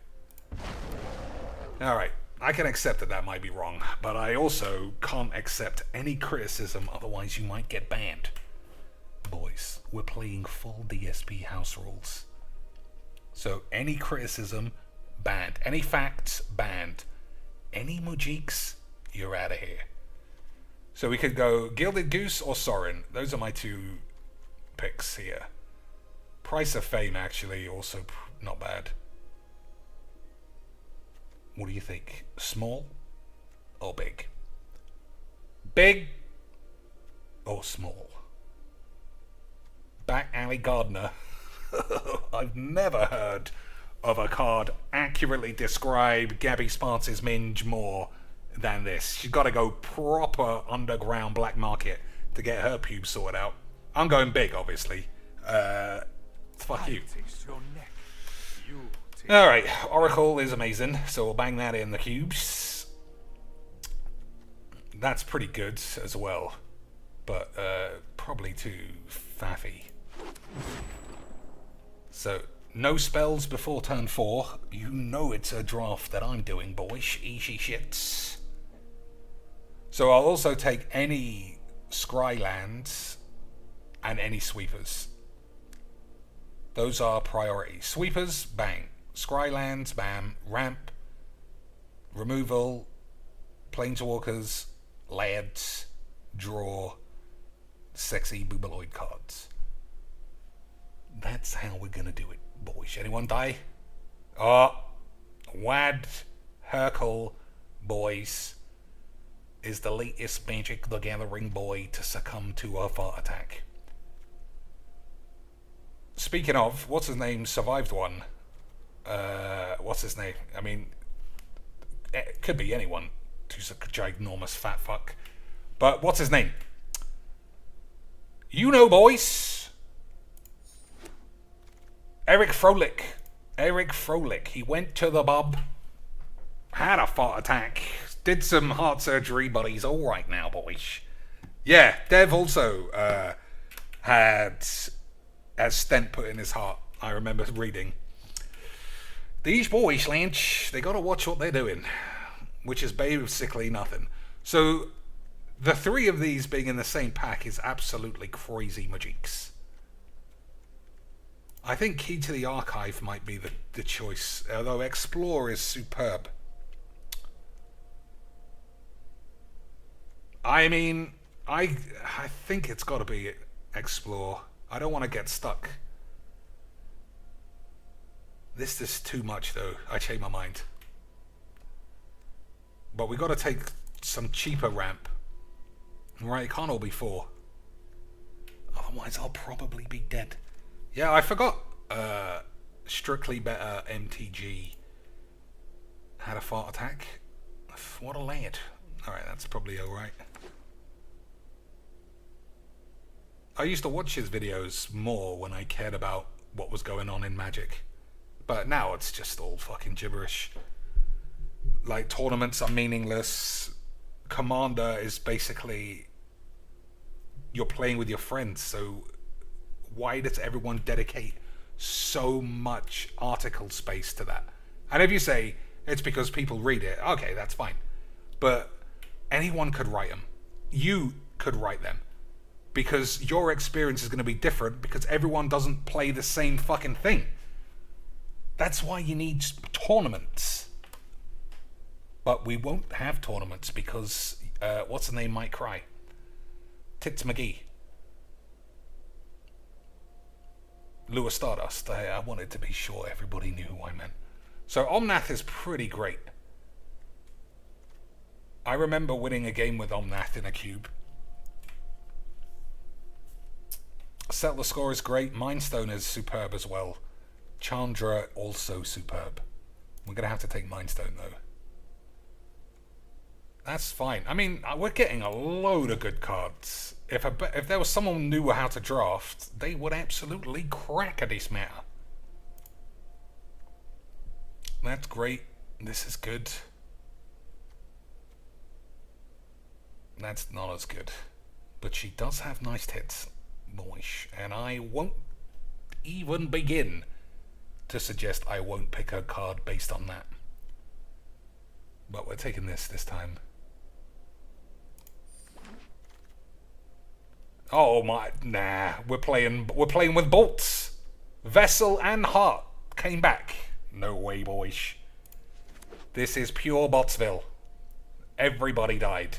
Alright, I can accept that might be wrong, but I also can't accept any criticism, otherwise you might get banned. Boys, we're playing full DSP house rules. So any criticism, banned. Any facts, banned. Any mujiks, you're out of here. So we could go Gilded Goose or Sorin. Those are my 2 picks here. Price of Fame, actually, also not bad. What do you think? Small or big? Big or small? Back Alley Gardener. I've never heard of a card accurately describe Gabby Sparks' Minge more than this. She's got to go proper underground black market to get her pubes sorted out. I'm going big, obviously. Fuck you. Alright, Oracle is amazing, so we'll bang that in the cubes. That's pretty good as well, but probably too faffy. So, no spells before turn 4. You know it's a draft that I'm doing, boys. Easy shits. So I'll also take any scry lands and any sweepers. Those are priority. Sweepers, bang. Scrylands, bam. Ramp, removal, planeswalkers, lads, draw, sexy boobaloid cards. That's how we're gonna do it, boys. Anyone die? Oh, Wad Hercule, boys, is the latest Magic the Gathering boy to succumb to a heart attack. Speaking of, what's his name survived one? What's his name? I mean, it could be anyone who's a ginormous fat fuck. But what's his name? You know, boys. Eric Froelich. Eric Froelich. He went to the pub, had a heart attack, did some heart surgery, but he's all right now, boys. Yeah, Dev also had a stent put in his heart. I remember reading. These boys, Lynch, they gotta watch what they're doing, which is basically nothing. So, the three of these being in the same pack is absolutely crazy magics. I think Key to the Archive might be the choice, although Explore is superb. I mean, I think it's got to be Explore. I don't want to get stuck. This is too much, though. I changed my mind. But we got to take some cheaper ramp. Right, it can't all be 4. Otherwise, I'll probably be dead. Yeah, I forgot. Strictly Better MTG had a fart attack. What a lad. Alright, that's probably alright. I used to watch his videos more when I cared about what was going on in Magic. But now it's just all fucking gibberish. Like, tournaments are meaningless. Commander is basically... you're playing with your friends, so why does everyone dedicate so much article space to that? And if you say it's because people read it, okay, that's fine. But anyone could write them. You could write them. Because your experience is going to be different because everyone doesn't play the same fucking thing. That's why you need tournaments. But we won't have tournaments because, what's the name might cry? Tits McGee. Lewis Stardust. I wanted to be sure everybody knew who I meant. So Omnath is pretty great. I remember winning a game with Omnath in a cube. Settle the Score is great. Mindstone is superb as well. Chandra also superb. We're going to have to take Mindstone though. That's fine. I mean, we're getting a load of good cards. If there was someone who knew how to draft, they would absolutely crack at this matter. That's great. This is good. That's not as good. But she does have nice hits, boys. And I won't even begin to suggest I won't pick her card based on that. But we're taking this time. Oh my, nah, we're playing with bolts. Vessel and Heart came back. No way, boys. This is pure Botsville. Everybody died.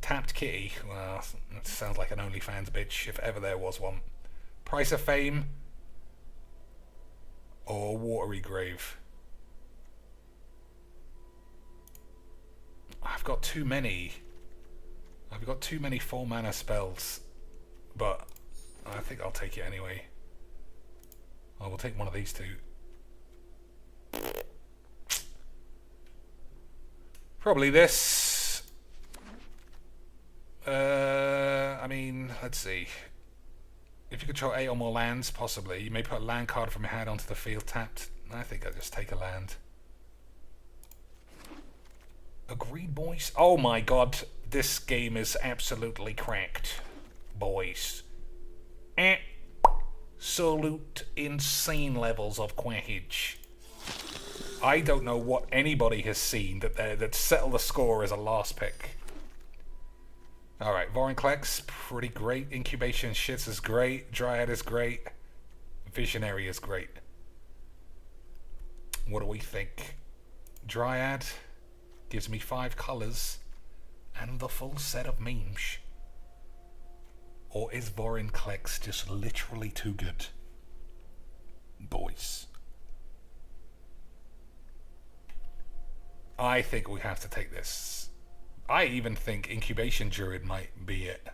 Tapped Kitty. Well, that sounds like an OnlyFans bitch, if ever there was one. Price of Fame. Or Watery Grave. I've got too many 4-mana spells, but I think I'll take it anyway. I will take one of these two. Probably this. I mean, let's see. If you control 8 or more lands, possibly. You may put a land card from your hand onto the field tapped. I think I'll just take a land. Agreed, boys? Oh my god, this game is absolutely cracked, boys. Absolute insane levels of quackage. I don't know what anybody has seen that Settle the Score as a last pick. Alright, Vorinclex, pretty great. Incubation Shits is great. Dryad is great. Visionary is great. What do we think? Dryad gives me 5 colours and the full set of memes. Or is Vorinclex just literally too good? Boys. I think we have to take this. I even think Incubation Druid might be it.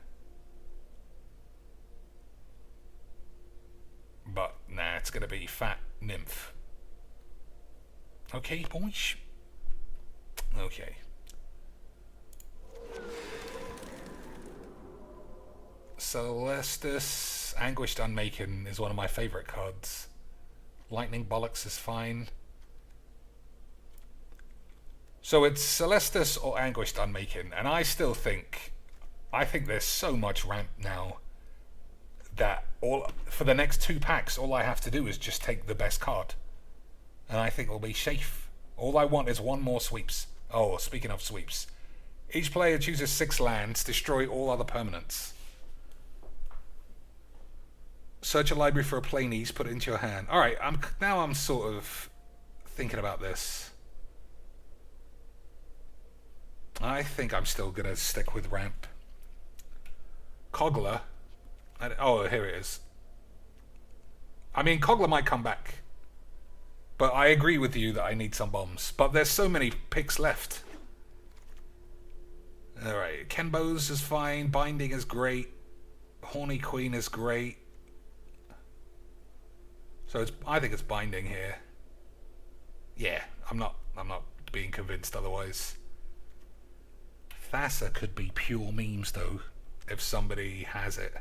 But, nah, it's gonna be Fat Nymph. Okay, boys? Okay. Celestis, Anguished Unmaken is one of my favourite cards. Lightning Bollocks is fine. So it's Celestis or Anguished Unmaken, and I still think, there's so much ramp now that for the next 2 packs, all I have to do is just take the best card, and I think we'll be safe. All I want is 1 more sweeps. Oh, speaking of sweeps, each player chooses 6 lands, destroy all other permanents. Search a library for a plainies, put it into your hand. Alright, I'm sort of thinking about this. I think I'm still going to stick with ramp. Kogler. Oh, here it is. I mean, Kogler might come back. But I agree with you that I need some bombs. But there's so many picks left. Alright, Kenbo's is fine. Binding is great. Horny Queen is great. So I think it's Binding here. Yeah, I'm not being convinced otherwise. Thassa could be pure memes though, if somebody has it.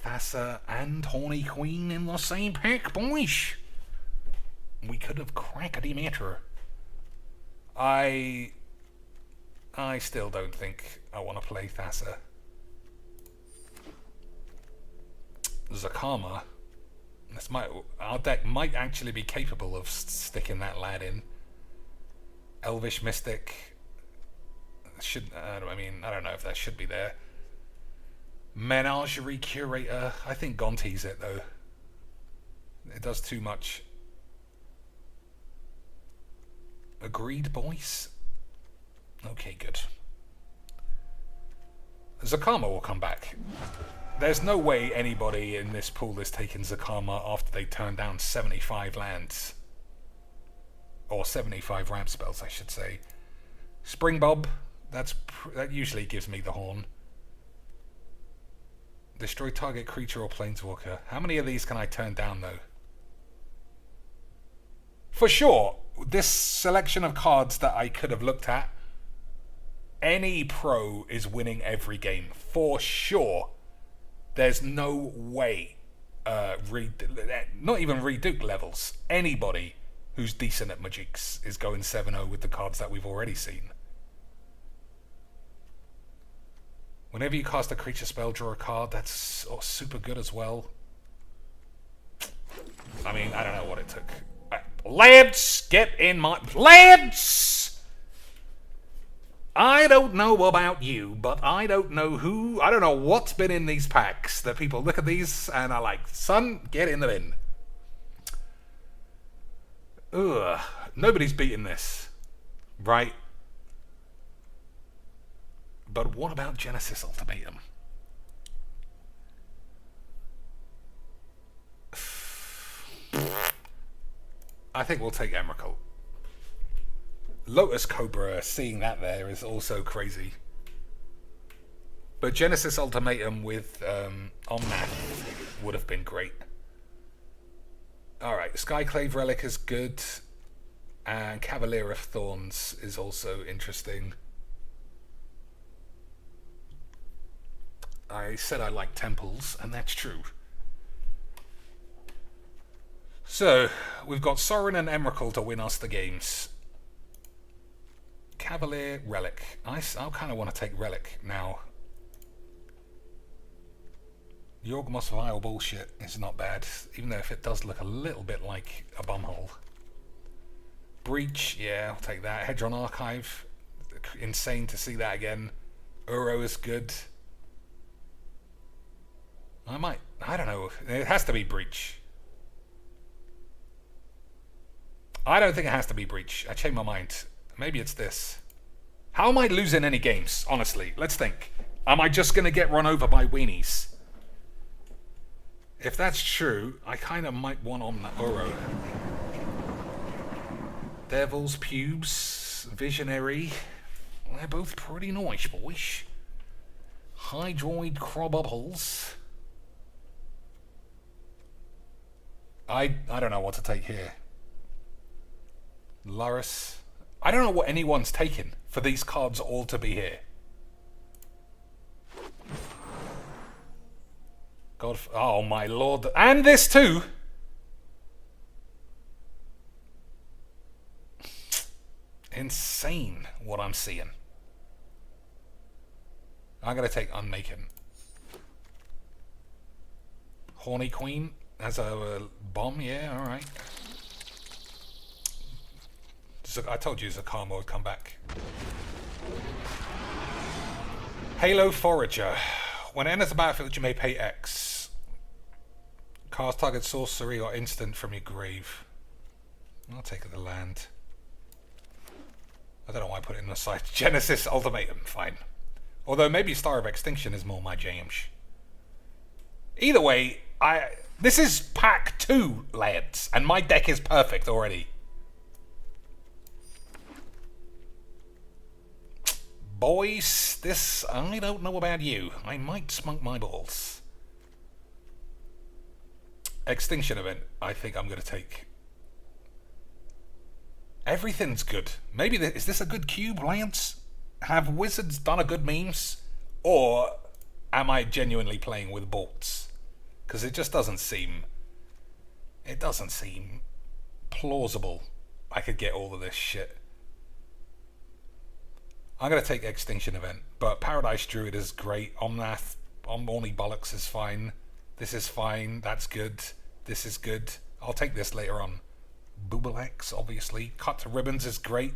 Thassa and Horny Queen in the same pack, boys. We could have crackety matter. I still don't think I want to play Thassa. Zakama. Our deck might actually be capable of sticking that lad in. Elvish Mystic. I don't know if that should be there. Menagerie Curator. I think Gonti's it though. It does too much. Agreed, boys? Okay, good. Zakama will come back. There's no way anybody in this pool is taking Zakama after they turn down 75 lands. Or 75 ramp spells, I should say. Spring Bob. That usually gives me the horn. Destroy target creature or planeswalker. How many of these can I turn down though? For sure, this selection of cards that I could have looked at, any pro is winning every game. For sure. There's no way, not even Reduke levels, anybody who's decent at Magics is going 7-0 with the cards that we've already seen. Whenever you cast a creature spell, draw a card. That's super good as well. I mean, I don't know what it took. Lads, get in my... Lads! I don't know about you, but I don't know what's been in these packs that people look at these and are like, son, get in the bin. Ugh. Nobody's beating this. Right? But what about Genesis Ultimatum? I think we'll take Emrakul. Lotus Cobra, seeing that there is also crazy. But Genesis Ultimatum with Omnath would have been great. Alright, Skyclave Relic is good. And Cavalier of Thorns is also interesting. I said I like temples, and that's true. So, we've got Sorin and Emrakul to win us the games. Cavalier, Relic. I kind of want to take Relic now. Yorgmoth's Vile Bullshit is not bad, even though if it does look a little bit like a bumhole. Breach, yeah, I'll take that. Hedron Archive, insane to see that again. Uro is good. I don't know, it has to be Breach. I don't think it has to be Breach. I changed my mind. Maybe it's this. How am I losing any games? Honestly, let's think. Am I just going to get run over by weenies? If that's true, I kind of might want on that Oro. Devil's Pubes, Visionary. They're both pretty nice, boys. Hydroid Crobubbles. I don't know what to take here. Laris. I don't know what anyone's taken for these cards all to be here. God, oh my lord. And this too. Insane what I'm seeing. I'm going to take Unmaken. Horny Queen has a bomb, yeah, alright. I told you Zakama would come back. Halo Forager. When it enters the battlefield, you may pay X. Cast target sorcery or instant from your grave. I'll take the land. I don't know why I put it in the side. Genesis Ultimatum, fine. Although maybe Star of Extinction is more my jam. Either way, this is pack 2, lads, and my deck is perfect already. Boys, this, I don't know about you. I might smunk my balls. Extinction Event, I think I'm going to take. Everything's good. Maybe, is this a good cube, Lance? Have Wizards done a good memes? Or am I genuinely playing with bolts? Because it just doesn't seem... It doesn't seem plausible I could get all of this shit. I'm going to take Extinction Event, but Paradise Druid is great. Omnath, Omni Bollocks is fine. This is fine. That's good. This is good. I'll take this later on. Boobalex, obviously. Cut to Ribbons is great.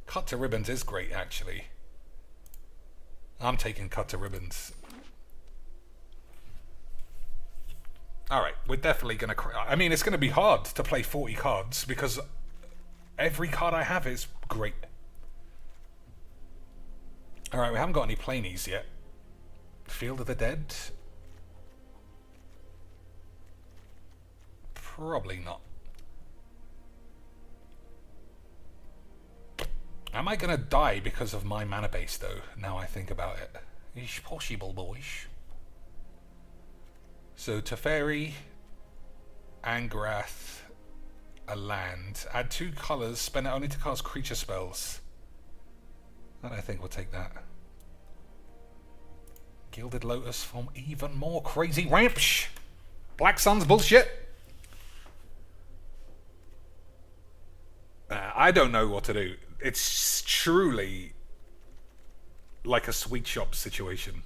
Cut to Ribbons is great, actually. I'm taking Cut to Ribbons. Alright, we're definitely going to... I mean, it's going to be hard to play 40 cards because every card I have is great. Alright, we haven't got any planies yet. Field of the Dead? Probably not. Am I going to die because of my mana base, though, now I think about it? It's possible, boys. So, Teferi, Angrath, a land. Add 2 colours, spend it only to cast creature spells. And I think we'll take that. Gilded Lotus from even more crazy ramps. Black Sun's bullshit. I don't know what to do. It's truly like a sweet shop situation.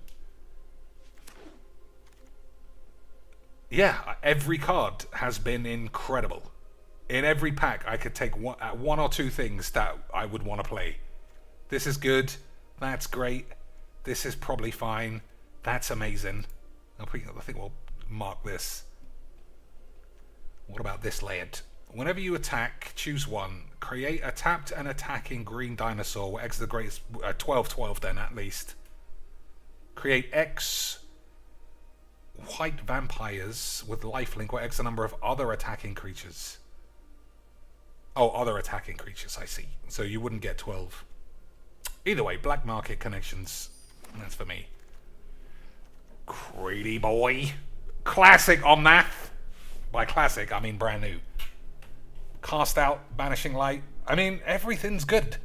Yeah, every card has been incredible. In every pack, I could take one or two things that I would want to play. This is good. That's great. This is probably fine. That's amazing. I think we'll mark this. What about this layered? Whenever you attack, choose one. Create a tapped and attacking green dinosaur where X is the greatest. 12/12 then, at least. Create X white vampires with lifelink where X the number of other attacking creatures. Oh, other attacking creatures, I see. So you wouldn't get 12. Either way, black market connections. That's for me. Greedy boy. Classic Omnath. By classic, I mean brand new. Cast out, Banishing Light. I mean, everything's good.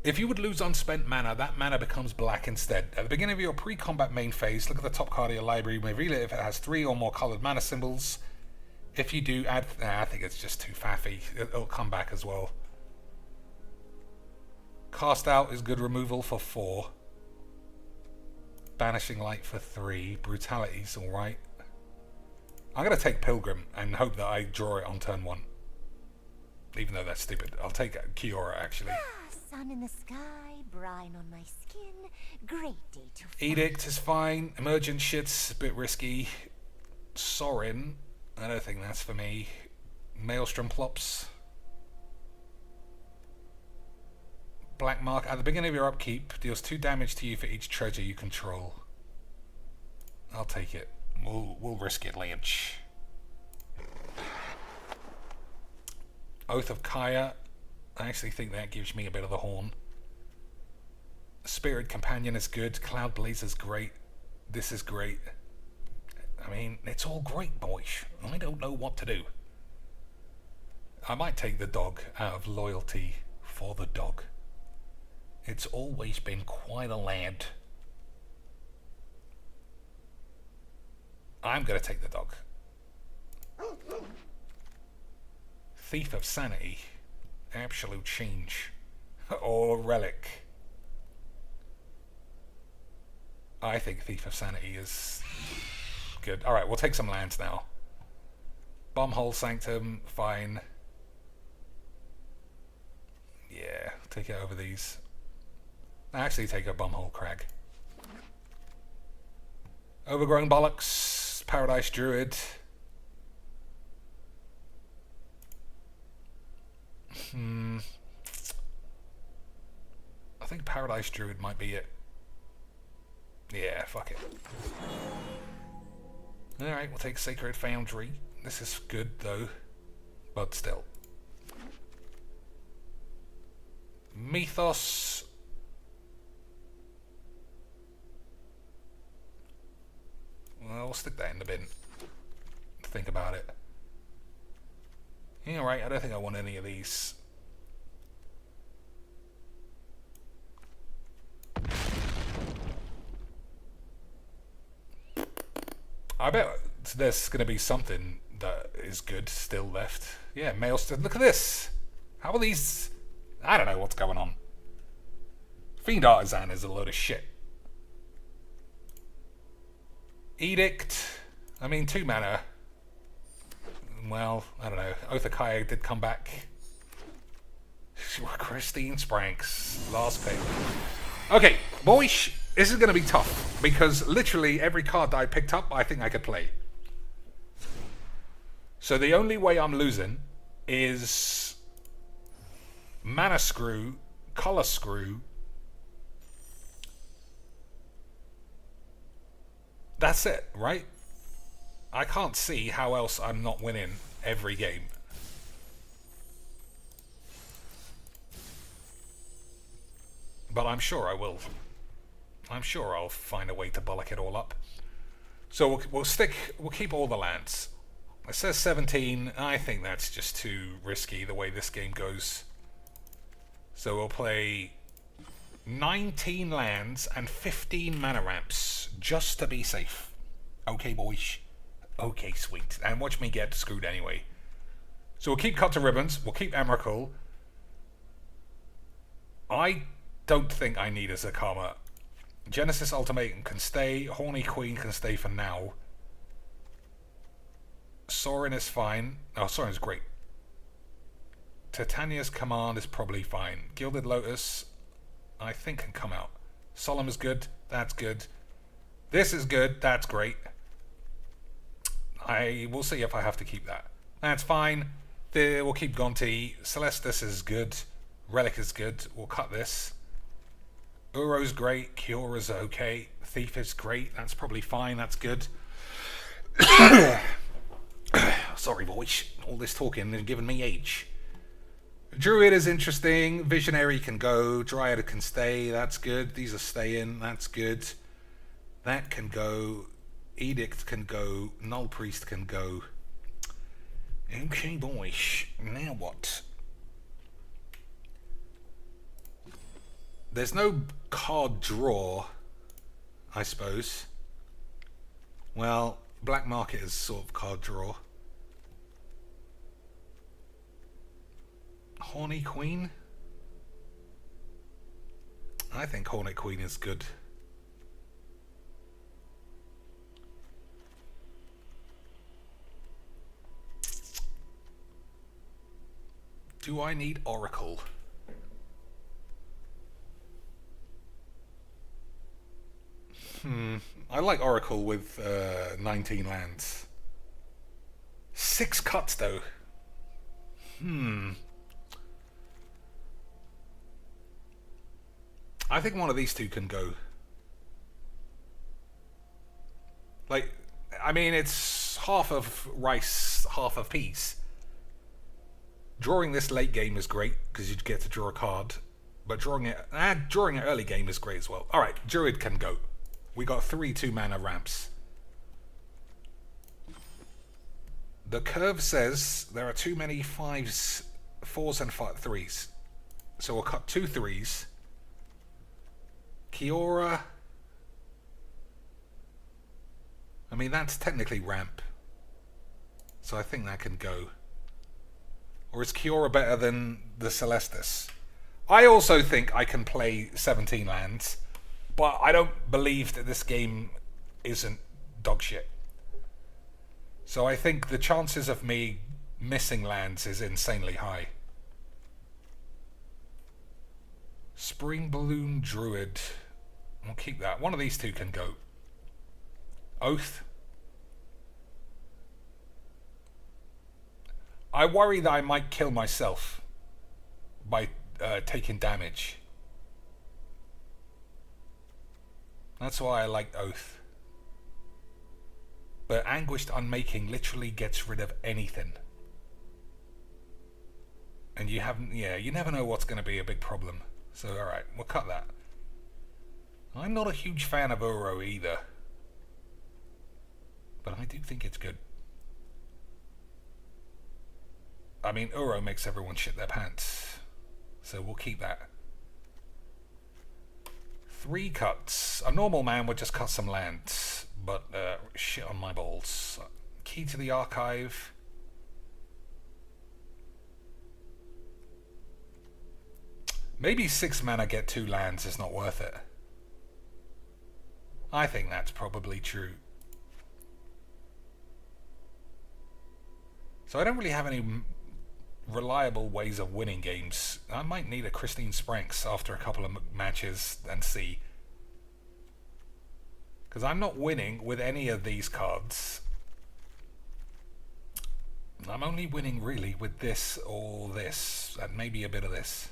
If you would lose unspent mana, that mana becomes black instead. At the beginning of your pre-combat main phase, look at the top card of your library. You may reveal it if it has 3 or more colored mana symbols. If you do, add... Nah, I think it's just too faffy. It'll come back as well. Cast out is good removal for 4. Banishing Light for 3. Brutality's alright. I'm going to take Pilgrim and hope that I draw it on turn 1. Even though that's stupid. I'll take Kiora, actually. Sun in the sky, brine on my skin. Great day to fly. Edict is fine. Emergent shit's a bit risky. Sorin, I don't think that's for me. Maelstrom Plops. Black Mark. At the beginning of your upkeep, deals 2 damage to you for each treasure you control. I'll take it. We'll risk it, Lynch. Oath of Kaya. I actually think that gives me a bit of the horn. Spirit Companion is good. Cloud Blaze is great. This is great. I mean, it's all great, boys. I don't know what to do. I might take the dog out of loyalty for the dog. It's always been quite a lad. I'm going to take the dog. Thief of Sanity. Absolute change. Or Relic. I think Thief of Sanity is good. Alright, we'll take some lands now. Bombhole Sanctum, fine. Yeah, take it over these. Actually, take a Bombhole Crag. Overgrown Bollocks, Paradise Druid. I think Paradise Druid might be it. Yeah, fuck it. Alright, we'll take Sacred Foundry. This is good, though. But still. Mythos. Well, we'll stick that in the bin. Think about it. Yeah, right, I don't think I want any of these. I bet there's going to be something that is good still left. Yeah, Maelstrom. Look at this. How are these? I don't know what's going on. Fiend Artisan is a load of shit. Edict. I mean, 2 mana. Well, I don't know. Oath of Kaya did come back. Christine Spranks. Last pick. Okay, boys. This is going to be tough. Because literally every card that I picked up, I think I could play. So the only way I'm losing is Mana Screw, Color Screw. That's it, right? I can't see how else I'm not winning every game. But I'm sure I will. I'm sure I'll find a way to bollock it all up. So we'll keep all the lands. It says 17. I think that's just too risky the way this game goes. So we'll play 19 lands and 15 mana ramps just to be safe. Okay, boys. Okay, sweet. And watch me get screwed anyway. So we'll keep Cut to Ribbons. We'll keep Emrakul. I don't think I need a Zakama. Genesis Ultimatum can stay. Horny Queen can stay for now. Sorin is fine. Oh, Sorin's great. Titania's Command is probably fine. Gilded Lotus, I think, can come out. Solemn is good. That's good. This is good. That's great. I will see if I have to keep that. That's fine. We'll keep Gonti. Celestis is good. Relic is good. We'll cut this. Uro's great. Kiora's okay. Thief is great. That's probably fine. That's good. Sorry, boys. All this talking is giving me age. Druid is interesting. Visionary can go. Dryad can stay. That's good. These are staying. That's good. That can go. Edict can go. Null Priest can go. Okay, boys. Now what? There's no card draw, I suppose. Well, Black Market is sort of card draw. Horny Queen? I think Horny Queen is good. Do I need Oracle? I like Oracle with 19 lands. 6 cuts though. I think one of these two can go. Like, I mean, it's half of rice, half of peas. Drawing this late game is great, because you get to draw a card. But drawing it early game is great as well. Alright, Druid can go. We got 3 2-mana ramps. The curve says there are too many 5s, 4s and 3s. So we'll cut 2 3s. Kiora. I mean, that's technically ramp. So I think that can go. Or is Kiora better than the Celestis? I also think I can play 17 lands, but I don't believe that this game isn't dog shit. So I think the chances of me missing lands is insanely high. Spring Balloon Druid. We'll keep that. One of these two can go. Oath. I worry that I might kill myself by taking damage. That's why I like Oath. But Anguished Unmaking literally gets rid of anything. And you haven't, yeah, you never know what's going to be a big problem. So alright, we'll cut that. I'm not a huge fan of Uro either. But I do think it's good. I mean, Uro makes everyone shit their pants. So we'll keep that. 3 cuts. A normal man would just cut some lands. But shit on my balls. Key to the Archive. Maybe 6 mana get 2 lands is not worth it. I think that's probably true. So I don't really have any reliable ways of winning games. I might need a Christine Spranks after a couple of matches and see. Because I'm not winning with any of these cards. I'm only winning really with this or this, and maybe a bit of this.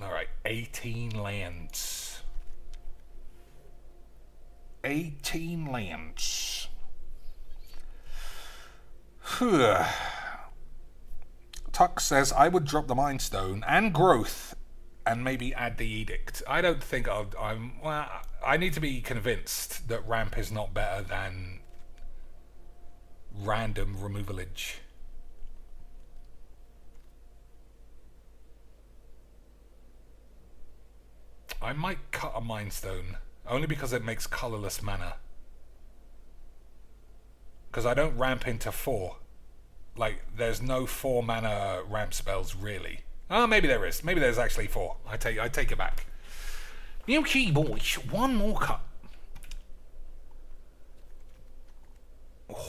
Alright, 18 lands. 18 lands. Tuck says, I would drop the Mind Stone and Growth and maybe add the Edict. I don't think I need to be convinced that Ramp is not better than random removalage. I might cut a Mind Stone, only because it makes colorless mana. Because I don't ramp into 4. Like, there's no 4 mana ramp spells, really. Oh, maybe there is. Maybe there's actually 4. I take it back. Okay, boys, one more cut.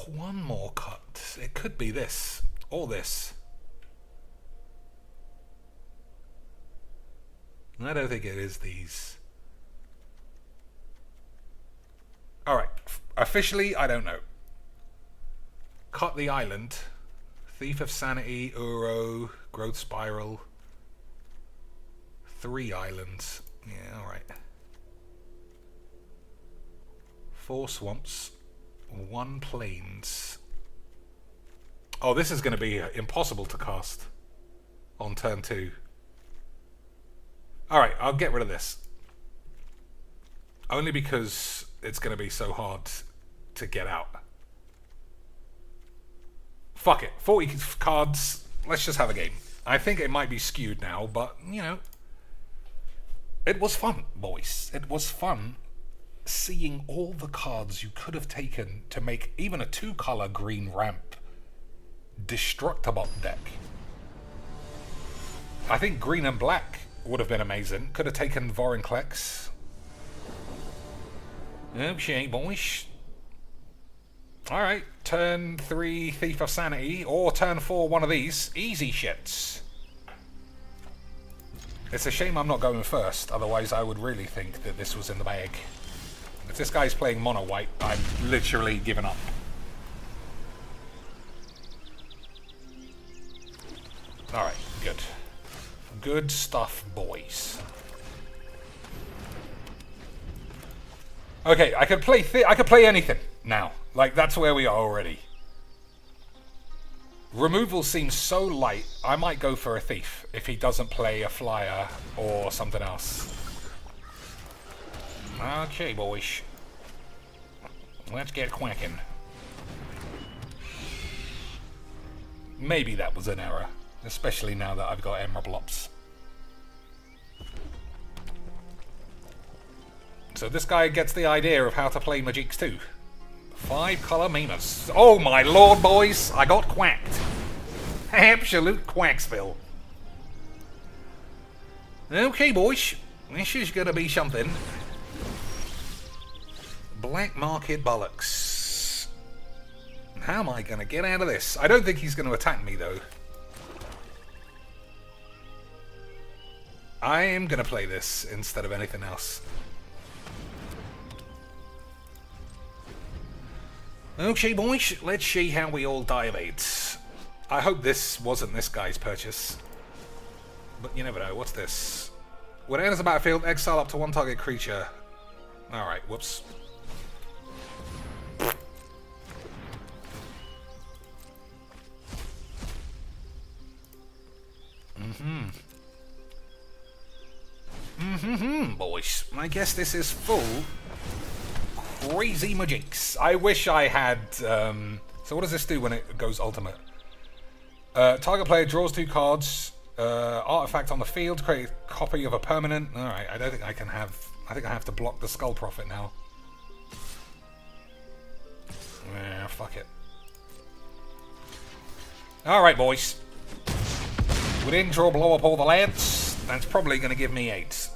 One more cut. It could be this, or this. I don't think it is these. Alright, officially, I don't know. Cut the Island. Thief of Sanity, Uro, Growth Spiral. 3 islands. Yeah, alright. 4 swamps. 1 plains. Oh, this is going to be impossible to cast on turn 2. Alright, I'll get rid of this. Only because it's going to be so hard to get out. Fuck it. 40 cards. Let's just have a game. I think it might be skewed now, but, you know. It was fun, boys. It was fun seeing all the cards you could have taken to make even a 2-color green ramp Destructobot deck. I think green and black would have been amazing. Could have taken Vorinclex. Okay, boys. Alright, turn 3 Thief of Sanity, or turn 4 one of these. Easy shits. It's a shame I'm not going first, otherwise I would really think that this was in the bag. If this guy's playing mono white, I'm literally giving up. Good stuff, boys. Okay, I could play anything now. Like, that's where we are already. Removal seems so light, I might go for a thief if he doesn't play a flyer or something else. Okay, boys. Let's get quacking. Maybe that was an error, especially now that I've got Emerald Blobs. So this guy gets the idea of how to play Magiques too. 5-color Mimas. Oh my lord, boys! I got quacked. Absolute Quacksville. Okay, boys. This is gonna be something. Black market bollocks. How am I gonna get out of this? I don't think he's gonna attack me though. I am gonna play this instead of anything else. Okay, boys, let's see how we all die of AIDS. I hope this wasn't this guy's purchase. But you never know. What's this? When it enters the battlefield, exile up to one target creature. Alright, whoops. Boys. I guess this is full crazy Magiques. I wish I had... so what does this do when it goes ultimate? Target player draws 2 cards. Artifact on the field. Create a copy of a permanent. Alright, I don't think I can have... I think I have to block the Skull Prophet now. Yeah, fuck it. Alright, boys. We didn't draw blow up all the lads. That's probably going to give me 8.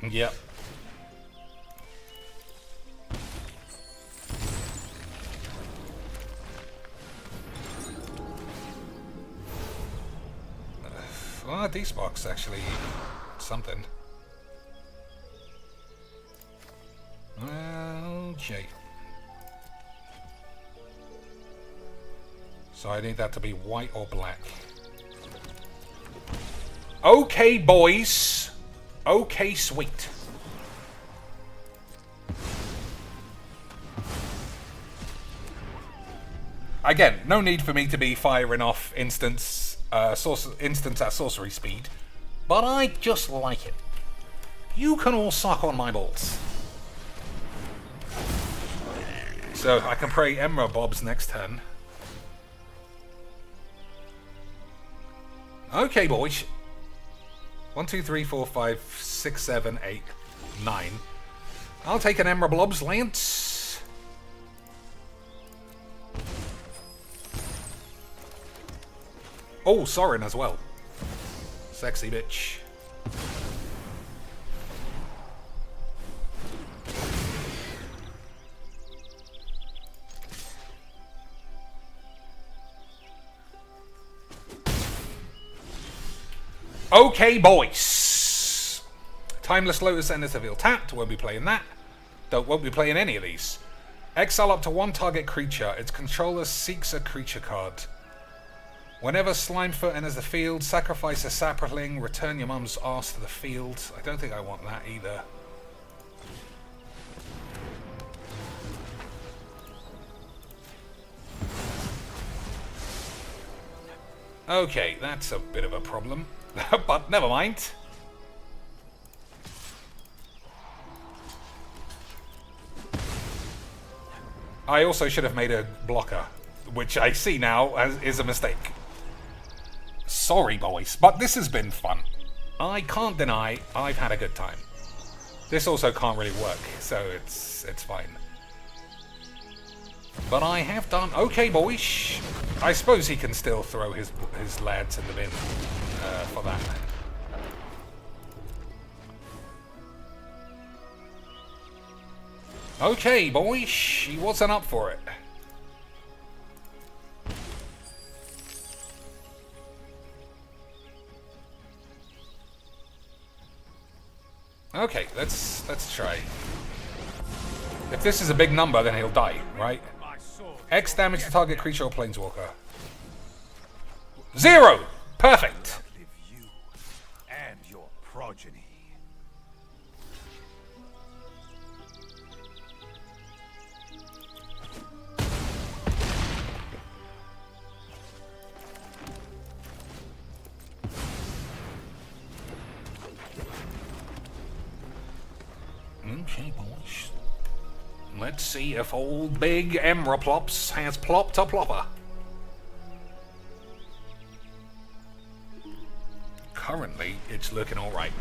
Yep. Well, D-Spark's actually something. Okay. So I need that to be white or black. Okay, boys. Okay, sweet. Again, no need for me to be firing off instants at sorcery speed, but I just like it. You can all suck on my balls. So I can pray Emerald Bob's next turn. Okay, boys. 1, 2, 3, 4, 5, 6, 7, 8, 9. I'll take an Emerald Blob's Lance. Oh, Sorin as well. Sexy bitch. Okay, boys. Timeless Lotus Ender Reveal tapped. Won't be playing that. Won't be playing any of these. Exile up to one target creature. Its controller seeks a creature card. Whenever Slimefoot enters the field, sacrifice a sapling. Return your mum's arse to the field. I don't think I want that either. Okay, that's a bit of a problem. But never mind. I also should have made a blocker, which I see now as is a mistake. Sorry, boys, but this has been fun. I can't deny I've had a good time. This also can't really work, so it's fine. But I have done okay, boys. I suppose he can still throw his lads in the bin for that. Okay, boys. He wasn't up for it. Okay, let's try. If this is a big number, then he'll die, right? X damage to target creature or planeswalker. 0! Perfect! Live you and your progeny. Okay, boys. Let's see if old big Emraplops has plopped a plopper. Currently, it's looking alright.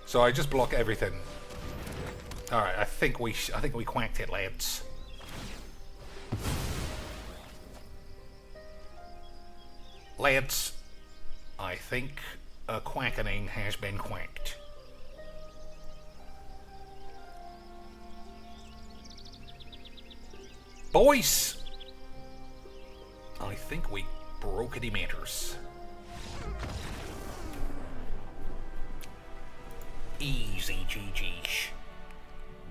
So I just block everything. Alright, I think we quacked it, lads. Lads, I think a quackening has been quacked. Boys! I think we broke the matters. Easy GG's.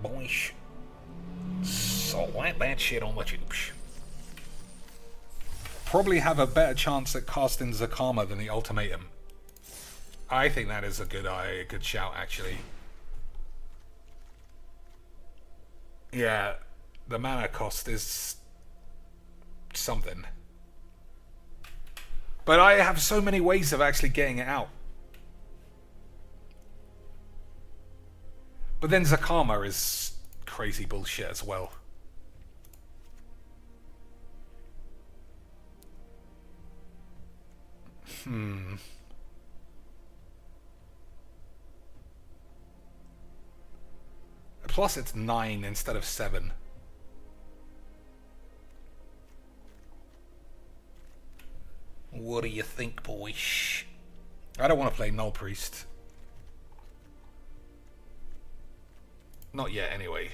Boys. Slap that shit on the tubes. Probably have a better chance at casting Zakama than the Ultimatum. I think that is a good shout, actually. Yeah, the mana cost is something. But I have so many ways of actually getting it out. But then Zakama is crazy bullshit as well. Plus it's 9 instead of 7. What do you think, boys? I don't want to play Null Priest. Not yet, anyway.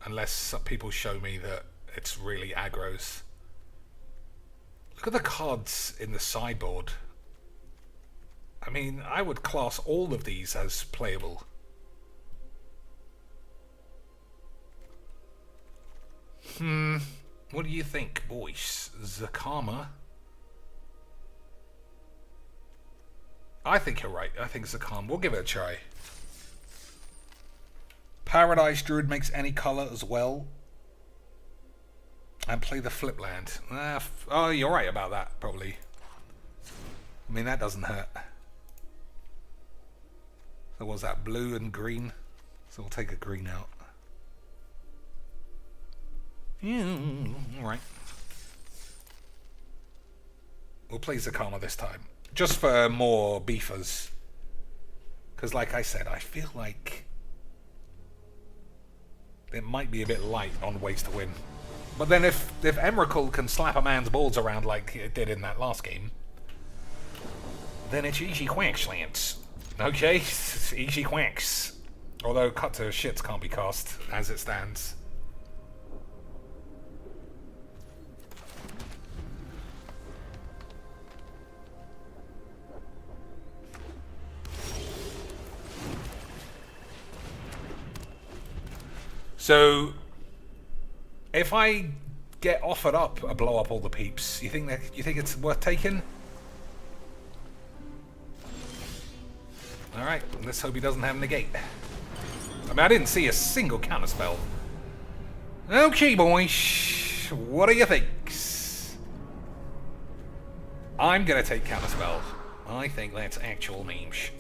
Unless some people show me that it's really aggros. Look at the cards in the sideboard. I mean, I would class all of these as playable. What do you think, boys? Zakama? I think you're right. I think Zakama. We'll give it a try. Paradise Druid makes any color as well. And play the flip land. Oh, you're right about that, probably. I mean, that doesn't hurt. So was that blue and green? So we'll take a green out. Yeah, alright. We'll play Zakama this time. Just for more beefers. Because like I said, I feel like it might be a bit light on ways to win. But then if Emrakul can slap a man's balls around like it did in that last game, then it's easy quacks, Lance. Okay? It's easy quacks. Although cut to shits can't be cast as it stands. So, if I get offered up a blow up all the peeps, you think it's worth taking? All right, let's hope he doesn't have negate. I mean, I didn't see a single counterspell. Okay, boys, what do you think? I'm gonna take counterspell. I think that's actual memes.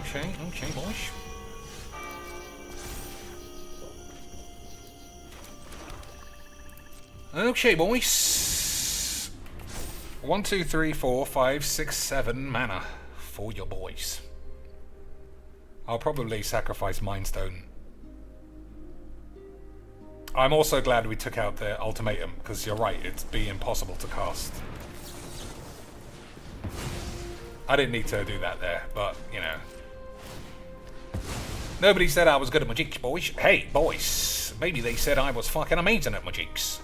Okay, boys. Okay, boys. 1, 2, 3, 4, 5, 6, 7 mana for your boys. I'll probably sacrifice Mind Stone. I'm also glad we took out the Ultimatum, because you're right, it'd be impossible to cast. I didn't need to do that there, but, you know. Nobody said I was good at Magics, boys. Hey, boys. Maybe they said I was fucking amazing at Magics.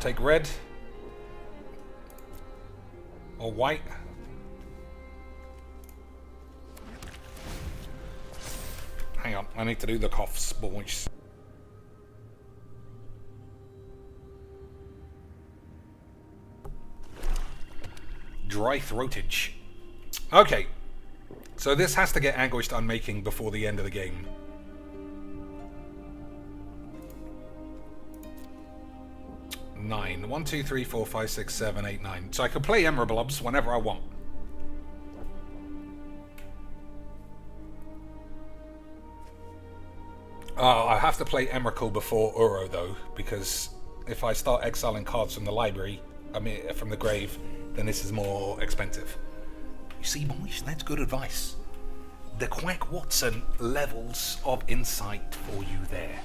take red. Or white. Hang on, I need to do the coughs, boys. Dry throatage. Okay. So this has to get Anguished Unmaking before the end of the game. Nine. 1, 2, 3, 4, 5, 6, 7, 8, 9. So I can play Emerblobs whenever I want. I have to play Emrakul before Uro though, because if I start exiling cards from the library, I mean from the grave, then this is more expensive. You see, boys, that's good advice. The Quack Watson levels of insight for you there.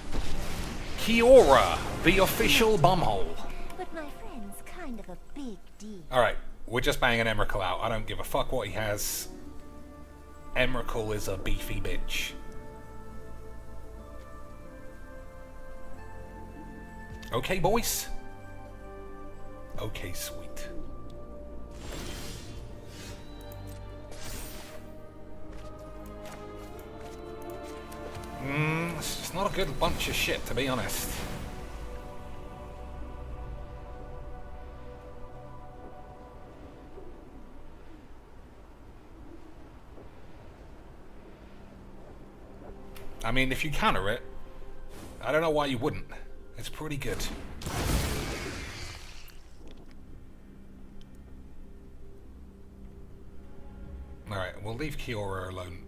Kiora, the official bumhole. But my friend's kind of a big deal. Alright, we're just banging Emrakul out. I don't give a fuck what he has. Emrakul is a beefy bitch. Okay, boys. Okay, sweet. It's just not a good bunch of shit, to be honest. I mean, if you counter it, I don't know why you wouldn't. It's pretty good. Alright, we'll leave Kiora alone.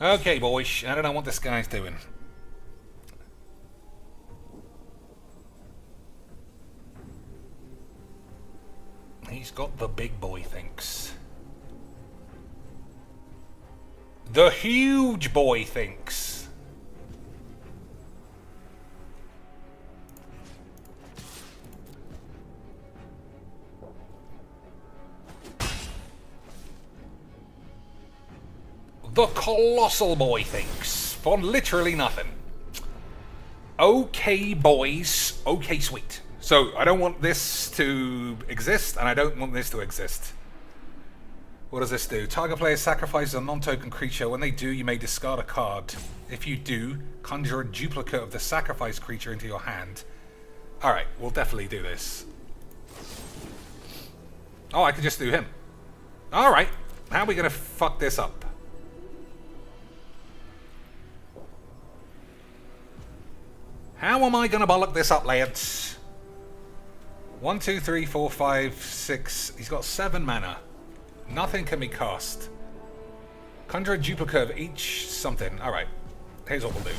Okay, boys, I don't know what this guy's doing. He's got the big boy thinks. The huge boy thinks. The colossal boy thinks. For literally nothing. Okay, boys. Okay, sweet. So, I don't want this to exist, and I don't want this to exist. What does this do? Target player sacrifices a non-token creature. When they do, you may discard a card. If you do, conjure a duplicate of the sacrificed creature into your hand. Alright, we'll definitely do this. Oh, I can just do him. Alright, how are we going to fuck this up? How am I going to bollock this up, lads? 1, 2, 3, 4, 5, 6. He's got 7 mana. Nothing can be cast. Conjure a duplicate of each something. Alright. Here's what we'll do.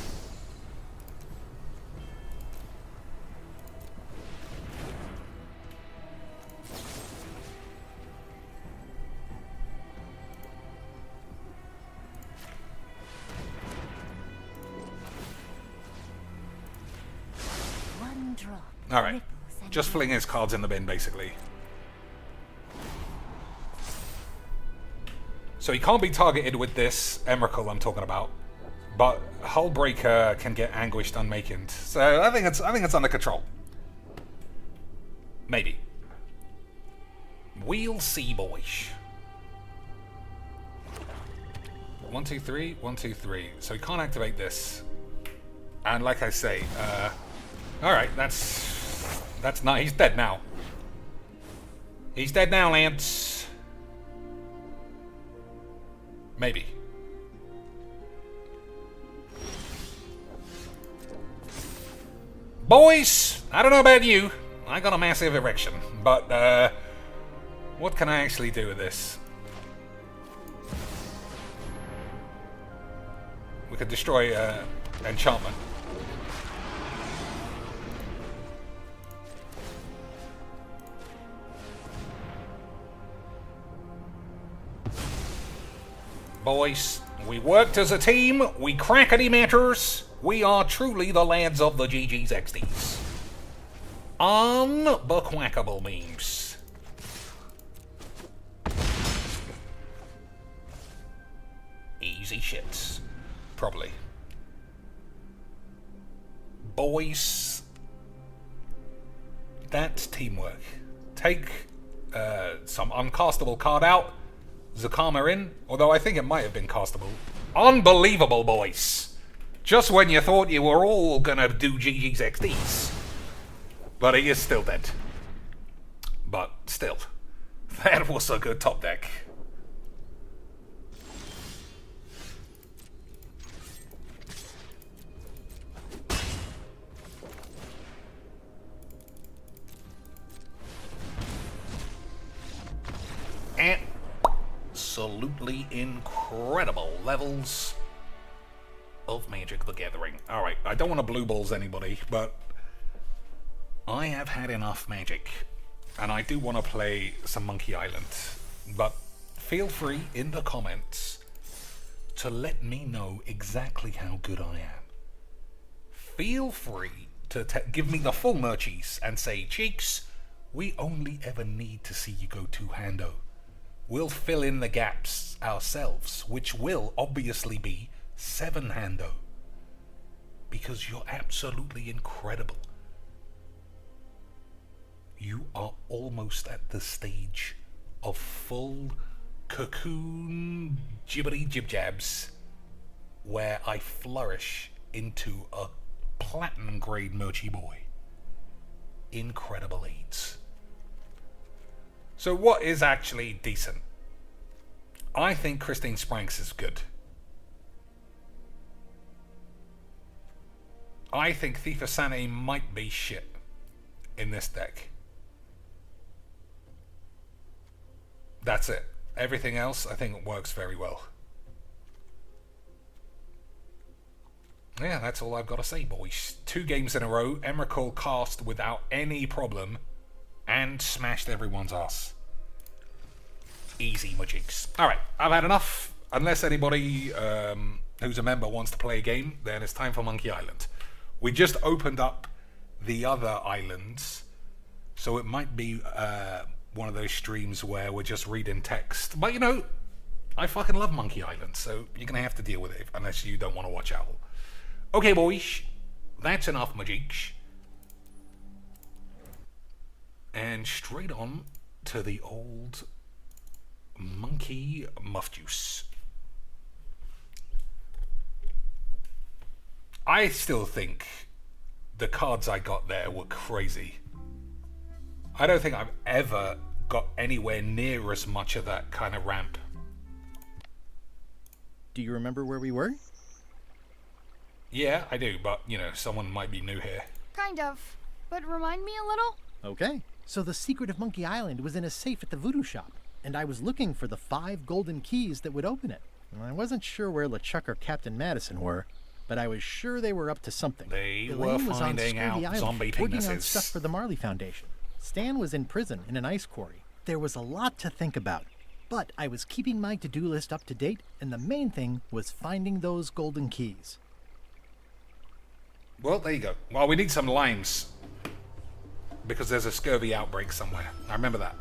One drop. Alright. Just fling his cards in the bin, basically. So he can't be targeted with this Emrakul I'm talking about, but Hullbreaker can get Anguished Unmakened. So I think it's under control. Maybe. We'll see, boys. 1, 2, 3, 1, 2, 3. So he can't activate this. And like I say, alright, that's not. He's dead now. He's dead now, Lance. Maybe. Boys, I don't know about you. I got a massive erection, but what can I actually do with this? We could destroy enchantment. Boys, we worked as a team, we crackety matters, we are truly the lads of the GG's XDs. Unbuckwackable memes. Easy shits. probably. Boys, that's teamwork. Take some uncastable card out, Zakama in, although I think it might have been castable. Unbelievable, boys. Just when you thought you were all gonna do GG's XDs. But he is still dead. But still, that was a good top deck. Absolutely incredible levels of Magic the Gathering. Alright, I don't want to blue balls anybody, but I have had enough Magic, and I do want to play some Monkey Island. But feel free in the comments to let me know exactly how good I am. Feel free to give me the full merchies and say, Cheeks, we only ever need to see you go two-hando. We'll fill in the gaps ourselves, which will obviously be 7-hando. Because you're absolutely incredible. You are almost at the stage of full cocoon jibbity jib jabs, where I flourish into a platinum grade merchy boy. Incredible AIDS. So what is actually decent? I think Christine Spranks is good. I think Thief of Sanity might be shit in this deck. That's it. Everything else I think works very well. Yeah, that's all I've got to say, boys. 2 games in a row, Emrakul cast without any problem and smashed everyone's ass. Easy majigs. Alright, I've had enough. Unless anybody who's a member wants to play a game, then it's time for Monkey Island. We just opened up the other islands, so it might be one of those streams where we're just reading text. But you know, I fucking love Monkey Island, so you're going to have to deal with it unless you don't want to watch Owl. Okay, boys, that's enough majigs. And straight on to the old monkey muff juice. I still think the cards I got there were crazy. I don't think I've ever got anywhere near as much of that kind of ramp. Do you remember where we were? Yeah, I do, but, you know, someone might be new here. Kind of. But remind me a little? Okay. So the secret of Monkey Island was in a safe at the voodoo shop, and I was looking for the 5 golden keys that would open it. I wasn't sure where LeChuck or Captain Madison were, but I was sure they were up to something. They Elaine were was on finding out Scurvy zombie Island, working on penises. stuff for the Marley Foundation. Stan was in prison in an ice quarry. There was a lot to think about, but I was keeping my to-do list up to date, and the main thing was finding those golden keys. Well, there you go. Well, we need some limes. Because there's a scurvy outbreak somewhere. I remember that.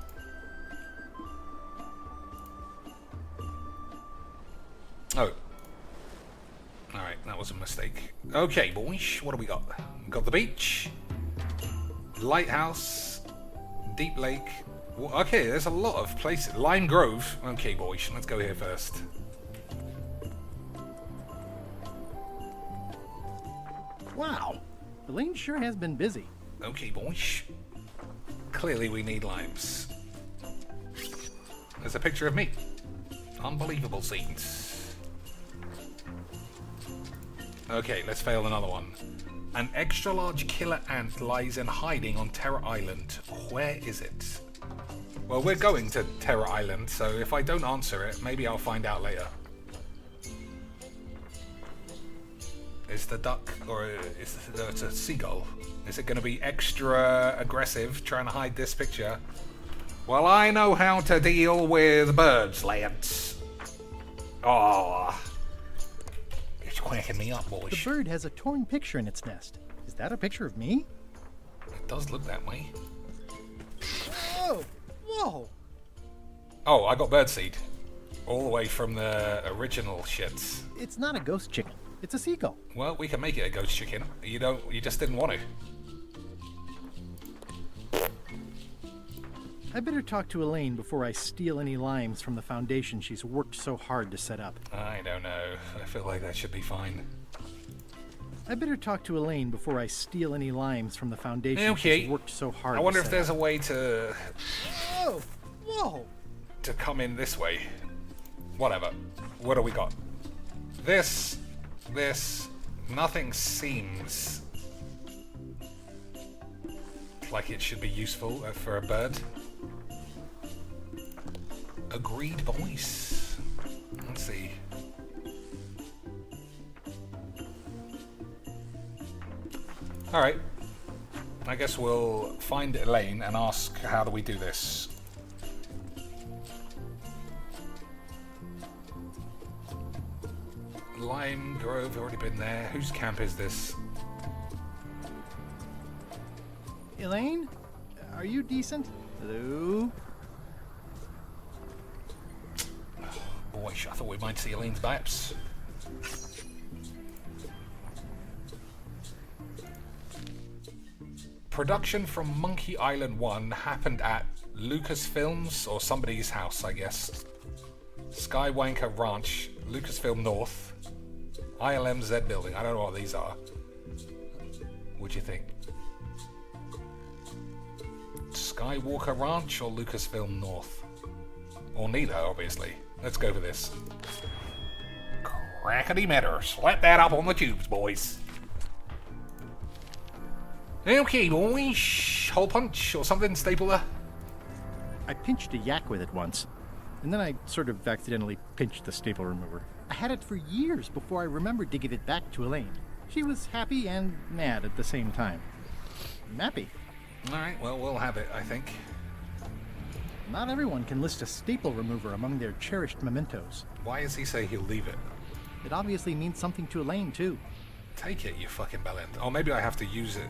Oh. Alright, that was a mistake. Okay, boys, what do we got? We got the beach. Lighthouse. Deep Lake. Okay, there's a lot of places. Lime Grove. Okay, boys, let's go here first. Wow, Elaine sure has been busy. Okay, boys. Clearly we need limes. There's a picture of me. Unbelievable scenes. Okay, let's fail another one. An extra large killer ant lies in hiding on Terror Island. Where is it? Well, we're going to Terror Island, so if I don't answer it, maybe I'll find out later. Is the duck, or it's a seagull? Is it going to be extra aggressive trying to hide this picture? Well, I know how to deal with birds, lads. Oh, it's quacking me up, boys. The bird has a torn picture in its nest. Is that a picture of me? It does look that way. Oh, whoa! Oh, I got birdseed. All the way from the original shits. It's not a ghost chicken. It's a seagull. Well, we can make it a ghost chicken. You just didn't want to. I better talk to Elaine before I steal any limes from the foundation she's worked so hard to set up. I don't know. I feel like that should be fine. I better talk to Elaine before I steal any limes from the foundation Okay. she's worked so hard I wonder to if set there's a up. way to Oh! Whoa! to come in this way. Whatever. What do we got? This. Nothing seems like it should be useful for a bird. Agreed, boys. Let's see. Alright. I guess we'll find Elaine and ask how do we do this. Lime Grove, already been there. Whose camp is this? Elaine? Are you decent? Hello? Boy, I thought we might see Elaine's baps. Production from Monkey Island 1 happened at Lucasfilms, or somebody's house, I guess. Skywanker Ranch, Lucasfilm North, ILMZ building. I don't know what these are. What do you think? Skywalker Ranch or Lucasfilm North? Or neither, obviously. Let's go for this. Crackety matters. Let that up on the tubes, boys. Okay, boys. Hole punch or something, stapler. I pinched a yak with it once, and then I sort of accidentally pinched the staple remover. I had it for years before I remembered to give it back to Elaine. She was happy and mad at the same time. Mappy. Alright, well, we'll have it, I think. Not everyone can list a staple remover among their cherished mementos. Why does he say he'll leave it? It obviously means something to Elaine, too. Take it, you fucking bellend. Oh, maybe I have to use it.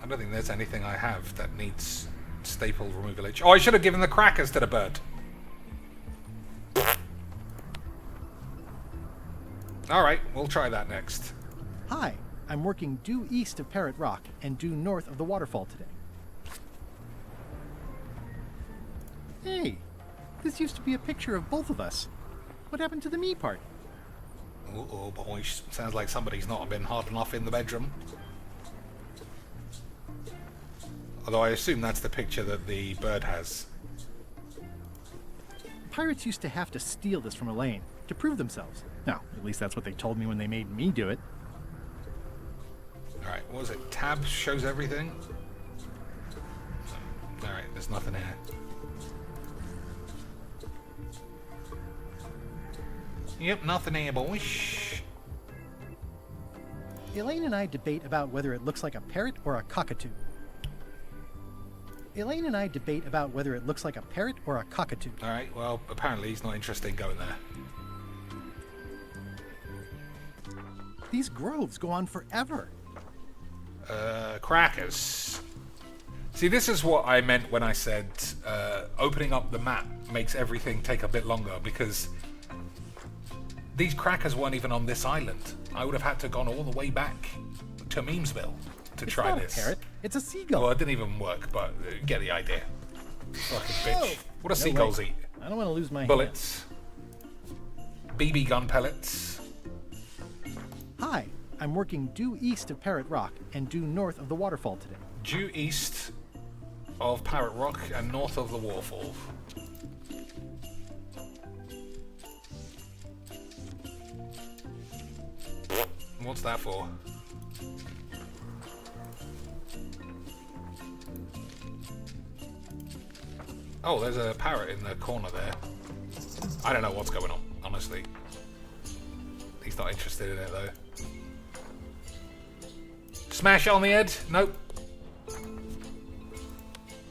I don't think there's anything I have that needs staple removalage. Oh, I should have given the crackers to the bird. Alright, we'll try that next. Hi, I'm working due east of Parrot Rock and due north of the waterfall today. Hey, this used to be a picture of both of us. What happened to the me part? Oh boy, sounds like somebody's not been hard enough in the bedroom. Although I assume that's the picture that the bird has. Pirates used to have to steal this from Elaine to prove themselves. No, at least that's what they told me when they made me do it. Alright, what was it? Tab shows everything? Alright, there's nothing here. Yep, nothing here, boys. Elaine and I debate about whether it looks like a parrot or a cockatoo. Elaine and I debate about whether it looks like a parrot or a cockatoo. Alright, well, apparently he's not interested in going there. These groves go on forever. Crackers. See, this is what I meant when I said opening up the map makes everything take a bit longer, because these crackers weren't even on this island. I would have had to gone all the way back to Memesville to It's try not this. a parrot. It's a seagull. Well, it didn't even work, but get the idea. Fucking bitch. What do No seagulls way. eat? I don't want to lose my Bullets. BB gun pellets. hand. Hi, I'm working due east of Parrot Rock and due north of the waterfall today. Due east of Parrot Rock and north of the waterfall. What's that for? Oh, there's a parrot in the corner there. I don't know what's going on, honestly. He's not interested in it, though. Smash it on the head? Nope.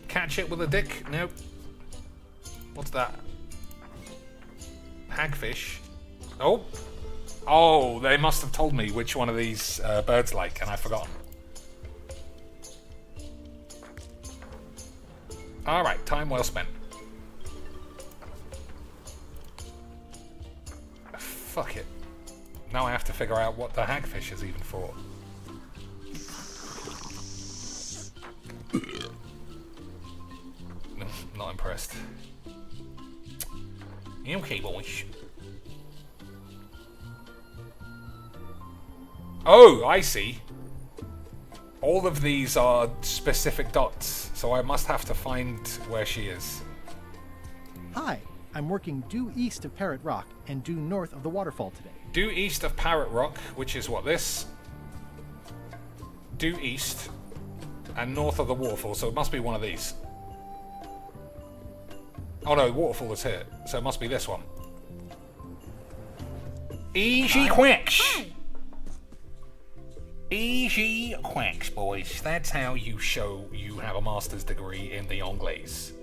Catch it with a dick? Nope. What's that? Hagfish? Oh! Oh, they must have told me which one of these birds like, and I've forgotten. Alright, time well spent. fuck it. Now I have to figure out what the hagfish is even for. No, not impressed. Okay, boys. Oh, I see. All of these are specific dots, so I must have to find where she is. Hi, I'm working due east of Parrot Rock and due north of the waterfall today. Due east of Parrot Rock, which is what, this? Due east and north of the waterfall, so it must be one of these. Oh no, waterfall is here, so it must be this one. Easy quacks! Easy quacks, boys. That's how you show you have a master's degree in the Anglaise.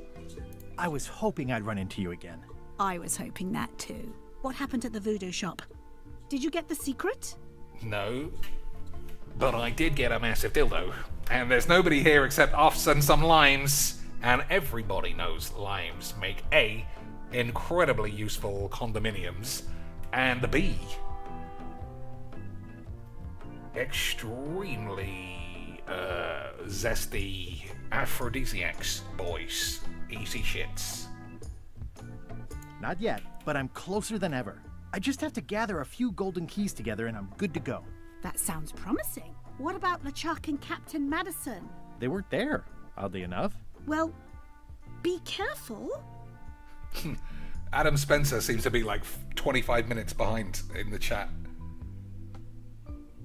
I was hoping I'd run into you again. I was hoping that too. What happened at the voodoo shop? Did you get the secret? No, but I did get a massive dildo. And there's nobody here except us and some limes. And everybody knows limes make A, incredibly useful condominiums, and B, extremely zesty aphrodisiacs, boys. Easy shits. Not yet, but I'm closer than ever. I just have to gather a few golden keys together and I'm good to go. That sounds promising. What about LeChuck and Captain Madison? They weren't there, oddly enough. Well, be careful. Adam Spencer seems to be like 25 minutes behind in the chat.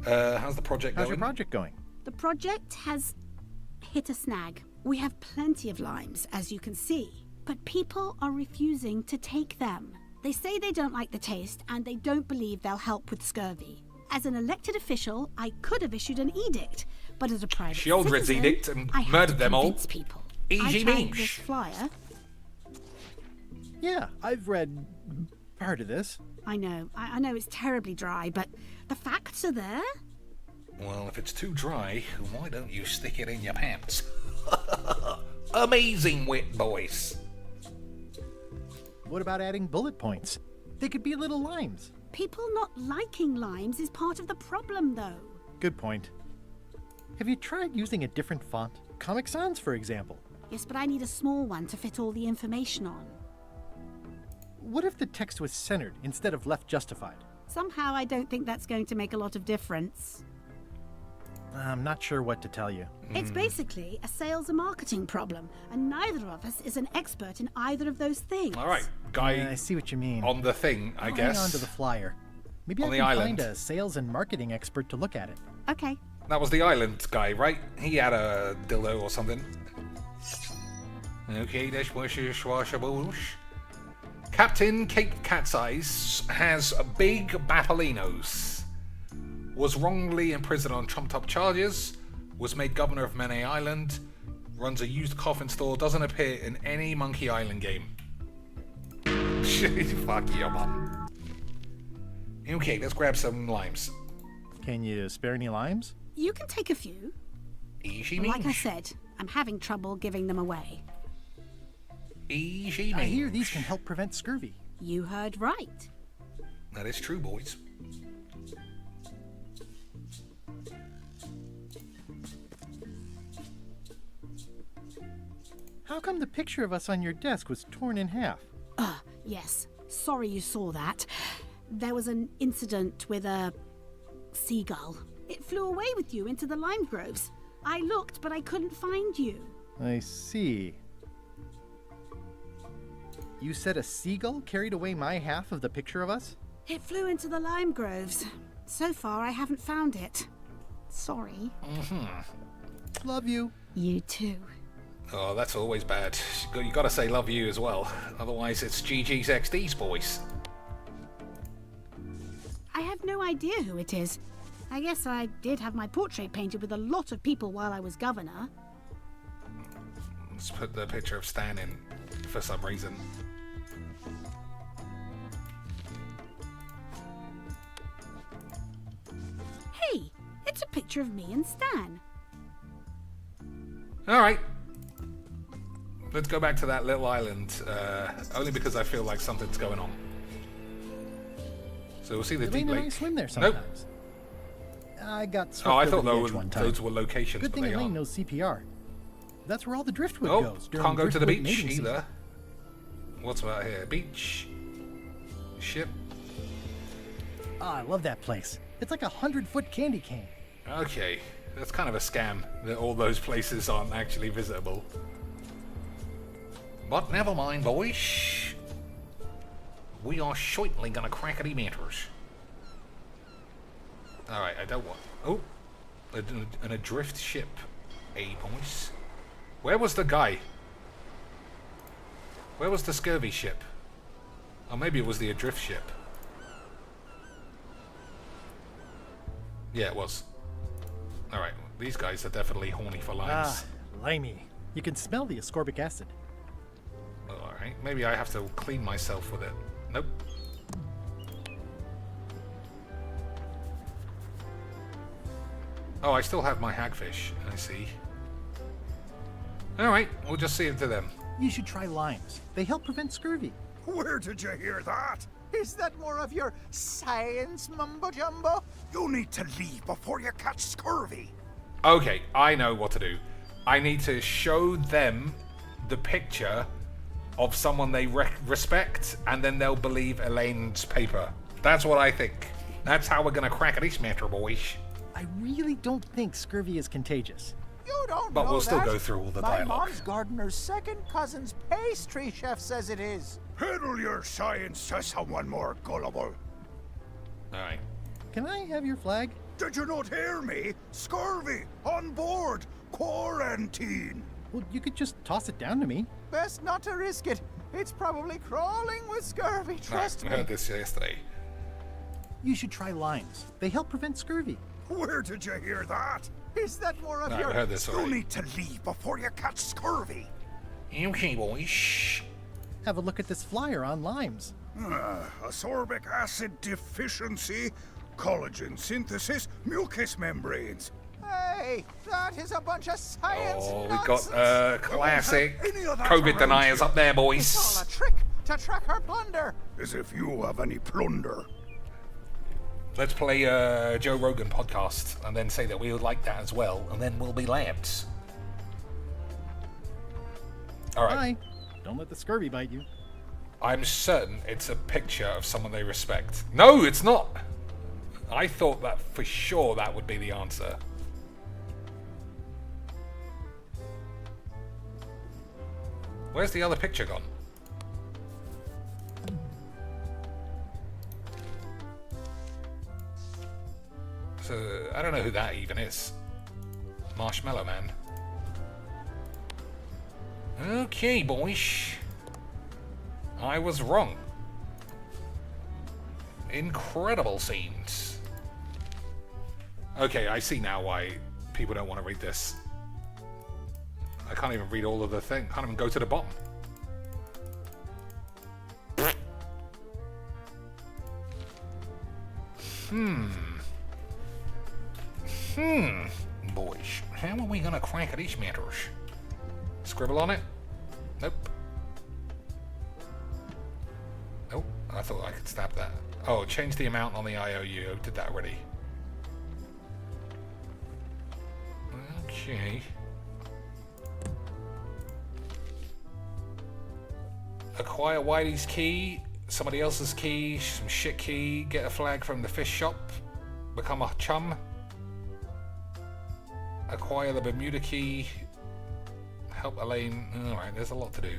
How's the project How's going? your project going? The project has hit a snag. We have plenty of limes, as you can see, but people are refusing to take them. They say they don't like the taste, and they don't believe they'll help with scurvy. As an elected official, I could have issued an edict, but as a private Shieldred's citizen, edict and I have murdered to them all. convince people. Easy I tagged means. this flyer. Yeah, I've read part of this. I know it's terribly dry, but the facts are there. Well, if it's too dry, why don't you stick it in your pants? Amazing wit, boys. What about adding bullet points? They could be little limes. People not liking limes is part of the problem, though. Good point. Have you tried using a different font? Comic Sans, for example. Yes, but I need a small one to fit all the information on. What if the text was centered instead of left justified? Somehow I don't think that's going to make a lot of difference. I'm not sure what to tell you. It's basically a sales and marketing problem, and neither of us is an expert in either of those things. All right, guy I see what you mean. on the thing, I I'll guess. hang on to the flyer. Maybe On I the can island. find a sales and marketing expert to look at it. Okay. That was the island guy, right? He had a dildo or something. Okay, that's wash. Captain Cape Cat's Eyes has big Battalinos. Was wrongly imprisoned on trumped-up charges. Was made governor of Mene Island. Runs a used coffin store. Doesn't appear in any Monkey Island game. Fuck your mum. Okay, let's grab some limes. Can you spare any limes? You can take a few. Easy Like I means. said, I'm having trouble giving them away. Easy I hear means. these can help prevent scurvy. You heard right. That is true, boys. How come the picture of us on your desk was torn in half? Yes. Sorry you saw that. There was an incident with a seagull. It flew away with you into the lime groves. I looked, but I couldn't find you. I see. You said a seagull carried away my half of the picture of us? It flew into the lime groves. So far, I haven't found it. Sorry. Love you. You too. Oh, that's always bad. You gotta say love you as well. Otherwise, it's GG's XD's boys. I have no idea who it is. I guess I did have my portrait painted with a lot of people while I was governor. Let's put the picture of Stan in for some reason. Hey, it's a picture of me and Stan. Alright. Let's go back to that little island. Only because I feel like something's going on. So we'll see the Elaine deep and I lake. swim there Nope. sometimes. I got swept Oh, I over thought the edge those, one time. those were locations, Good but thing they Elaine aren't. knows CPR. That's where all the driftwood Oh, goes. During can't go to the driftwood beach mating season. either. What's about here? Beach. Ship. Oh, I love that place. It's like a 100-foot candy cane. Okay, that's kind of a scam that all those places aren't actually visitable. But never mind, boys. We are shortly gonna crackety matters. Alright, I don't want... Oh! An adrift ship. Hey, boys. Where was the guy? Where was the scurvy ship? Or maybe it was the adrift ship. Yeah, it was. Alright, these guys are definitely horny for limes. Ah, limey. You can smell the ascorbic acid. Alright, maybe I have to clean myself with it. Nope. Oh, I still have my hagfish, I see. Alright, we'll just see it to them. You should try limes. They help prevent scurvy. Where did you hear that? Is that more of your science mumbo-jumbo? You need to leave before you catch scurvy. Okay, I know what to do. I need to show them the picture of someone they respect, and then they'll believe Elaine's paper. That's what I think. That's how we're gonna crack this matter, boys. I really don't think scurvy is contagious. You don't But know we'll still that. go through all the My dialogue. mom's gardener's second cousin's pastry chef says it is. Peddle your science to someone more gullible. Alright. Can I have your flag? Did you not hear me? Scurvy! On board! Quarantine! Well, you could just toss it down to me. Best not to risk it. It's probably crawling with scurvy, trust I me. heard this yesterday. You should try limes. They help prevent scurvy. Where did you hear that? Is that more of No, I your... heard this You already. need to leave before you catch scurvy. Okay, boys. Have a look at this flyer on limes. Ascorbic acid deficiency, collagen synthesis, mucous membranes. Hey, that is a bunch of science Oh, we nonsense. got classic Any of that COVID around deniers here. up there, It's all boys. a trick to track our plunder. As if you have any plunder. Let's play a Joe Rogan podcast and then say that we would like that as well, and then we'll be labs. Alright. Bye. Don't let the scurvy bite you. I'm certain it's a picture of someone they respect. No, it's not! I thought that for sure that would be the answer. Where's the other picture gone? So, I don't know who that even is. Marshmallow Man. Okay, boys. I was wrong. Incredible scenes. Okay, I see now why people don't want to read this. I can't even read all of the thing. Can't even go to the bottom. Boys, how are we gonna crack these matters? Scribble on it? Nope. Nope. I thought I could stab that. Oh, change the amount on the IOU. Did that already. Okay. Acquire Wiley's key, somebody else's key, some shit key, get a flag from the fish shop, become a chum, acquire the Bermuda key, help Elaine. Alright, there's a lot to do.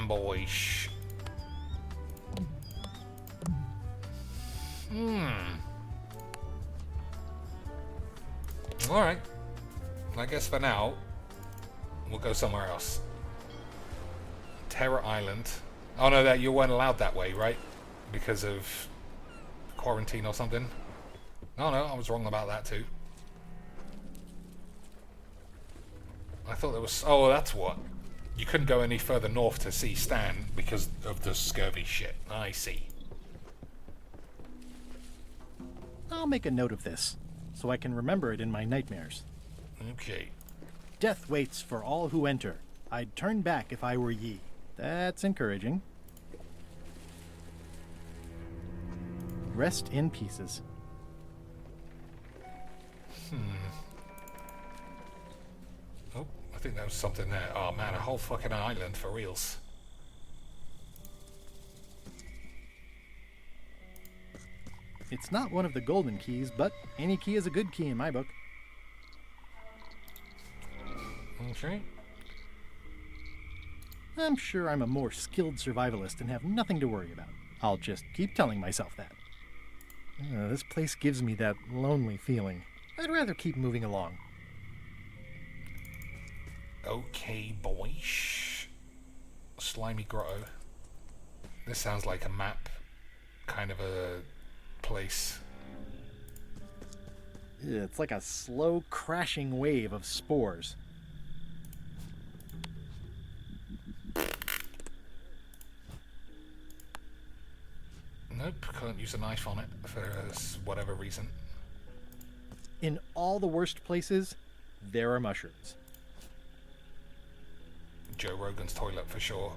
Boys. Alright. I guess for now, we'll go somewhere else. Terror Island. Oh no, that you weren't allowed that way, right? Because of quarantine or something? No, I was wrong about that too. I thought there was... Oh, that's what. You couldn't go any further north to see Stan because of the scurvy shit. I see. I'll make a note of this, so I can remember it in my nightmares. Okay. Death waits for all who enter. I'd turn back if I were ye. That's encouraging. Rest in pieces. Oh, I think there was something there. Oh man, a whole fucking island for reals. It's not one of the golden keys, but any key is a good key in my book. Okay. I'm sure I'm a more skilled survivalist and have nothing to worry about. I'll just keep telling myself that. This place gives me that lonely feeling. I'd rather keep moving along. Okay, boys. Slimy grotto. This sounds like a map, kind of a place. Yeah, it's like a slow crashing wave of spores. Nope, can't use a knife on it for whatever reason. In all the worst places, there are mushrooms. Joe Rogan's toilet for sure.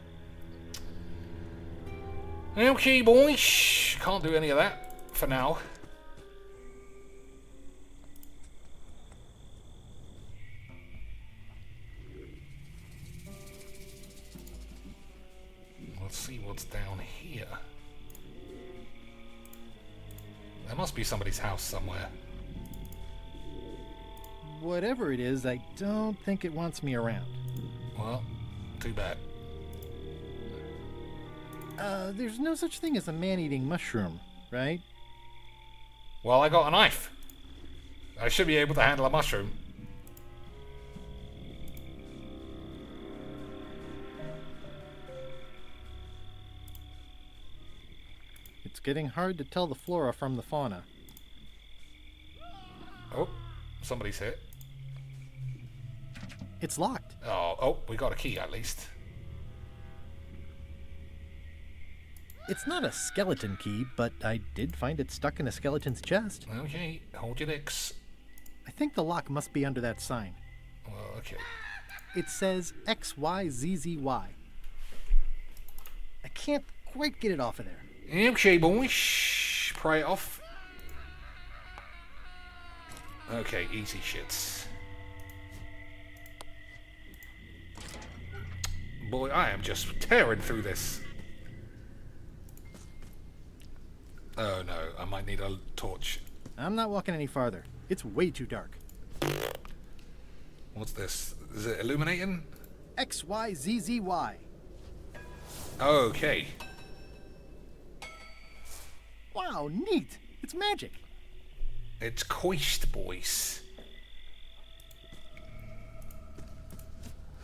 Okay, boys. Can't do any of that for now. Let's see what's down here. There must be somebody's house somewhere. Whatever it is, I don't think it wants me around. Well, too bad. There's no such thing as a man-eating mushroom, right? Well, I got a knife. I should be able to handle a mushroom. It's getting hard to tell the flora from the fauna. Oh, somebody's hit. It's locked. Oh, we got a key at least. It's not a skeleton key, but I did find it stuck in a skeleton's chest. Okay, hold your dicks. I think the lock must be under that sign. Well, okay. It says XYZZY. I can't quite get it off of there. Okay, boys. Pry it off. Okay, easy shits. Boy, I am just tearing through this. Oh no, I might need a torch. I'm not walking any farther. It's way too dark. What's this? Is it illuminating? XYZZY. Okay. Wow, neat. It's magic. It's coist, boys.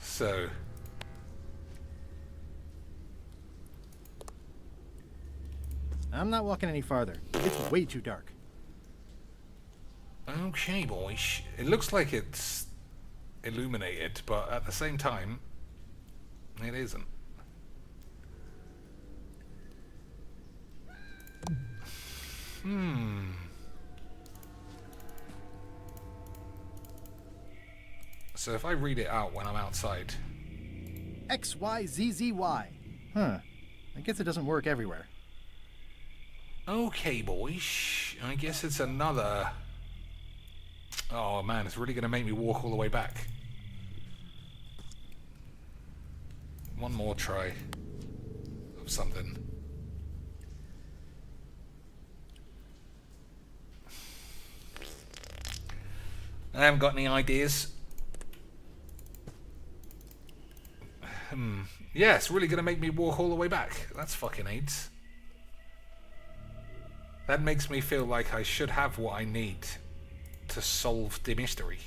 So. I'm not walking any farther. It's way too dark. Okay, boys. It looks like it's illuminated, but at the same time, it isn't. So if I read it out when I'm outside. XYZZY. Huh. I guess it doesn't work everywhere. Okay, boys. I guess it's another... Oh man, it's really going to make me walk all the way back. One more try of something. I haven't got any ideas. Yeah, it's really going to make me walk all the way back. That's fucking AIDS. That makes me feel like I should have what I need to solve the mystery.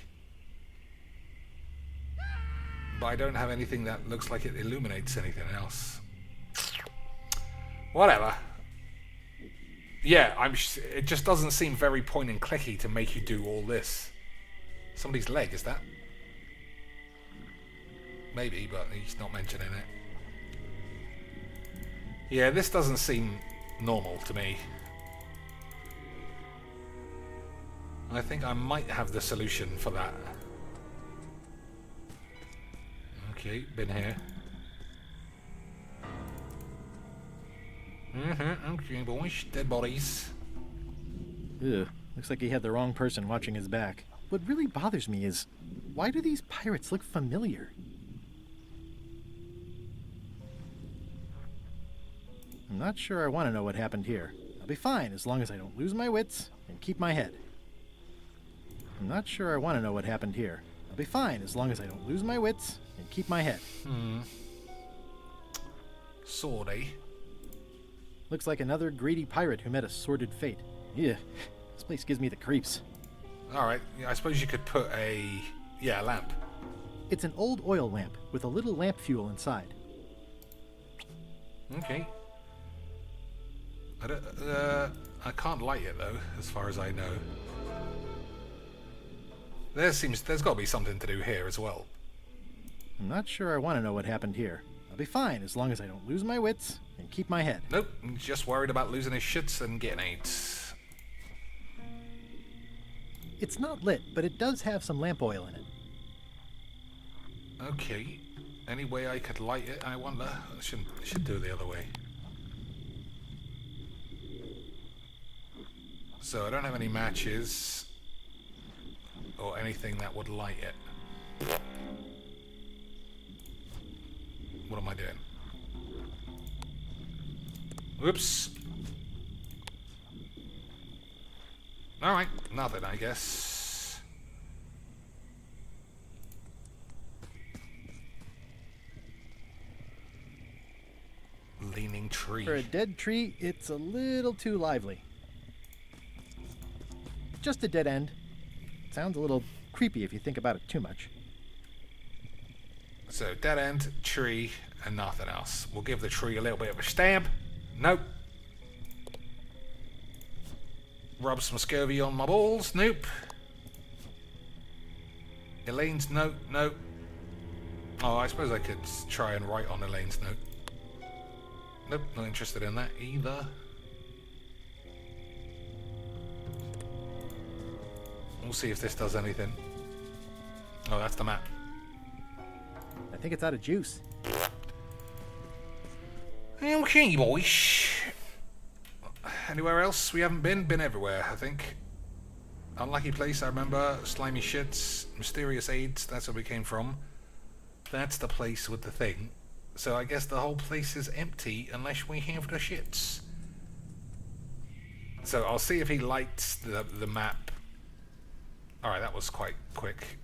But I don't have anything that looks like it illuminates anything else. Whatever. Yeah, it just doesn't seem very point and clicky to make you do all this. Somebody's leg, is that? Maybe, but he's not mentioning it. Yeah, this doesn't seem normal to me. I think I might have the solution for that. Okay, been here. Okay, boys, dead bodies. Ugh, looks like he had the wrong person watching his back. What really bothers me is, why do these pirates look familiar? I'm not sure I want to know what happened here. I'll be fine as long as I don't lose my wits and keep my head. I'm not sure I want to know what happened here. I'll be fine as long as I don't lose my wits and keep my head. Sorry. Looks like another greedy pirate who met a sordid fate. Yeah, this place gives me the creeps. Alright, I suppose you could put a lamp. It's an old oil lamp with a little lamp fuel inside. Okay. I can't light it though, as far as I know. There's got to be something to do here as well. I'm not sure I want to know what happened here. I'll be fine as long as I don't lose my wits and keep my head. Nope, I'm just worried about losing his shits and getting AIDS. It's not lit, but it does have some lamp oil in it. Okay. Any way I could light it, I wonder? I should do it the other way. So I don't have any matches or anything that would light it. What am I doing? Whoops. Alright, nothing, I guess. Leaning tree. For a dead tree, it's a little too lively. Just a dead end. Sounds a little creepy if you think about it too much. So, dead end, tree, and nothing else. We'll give the tree a little bit of a stab. Nope. Rub some scurvy on my balls. Nope. Elaine's note. Nope. Oh, I suppose I could try and write on Elaine's note. Nope, not interested in that either. We'll see if this does anything. Oh, that's the map. I think it's out of juice. Okay, boys. Anywhere else we haven't been? Been everywhere, I think. Unlucky place, I remember. Slimy shits. Mysterious AIDS, that's where we came from. That's the place with the thing. So I guess the whole place is empty unless we have the shits. So I'll see if he lights the map. Alright, that was quite quick.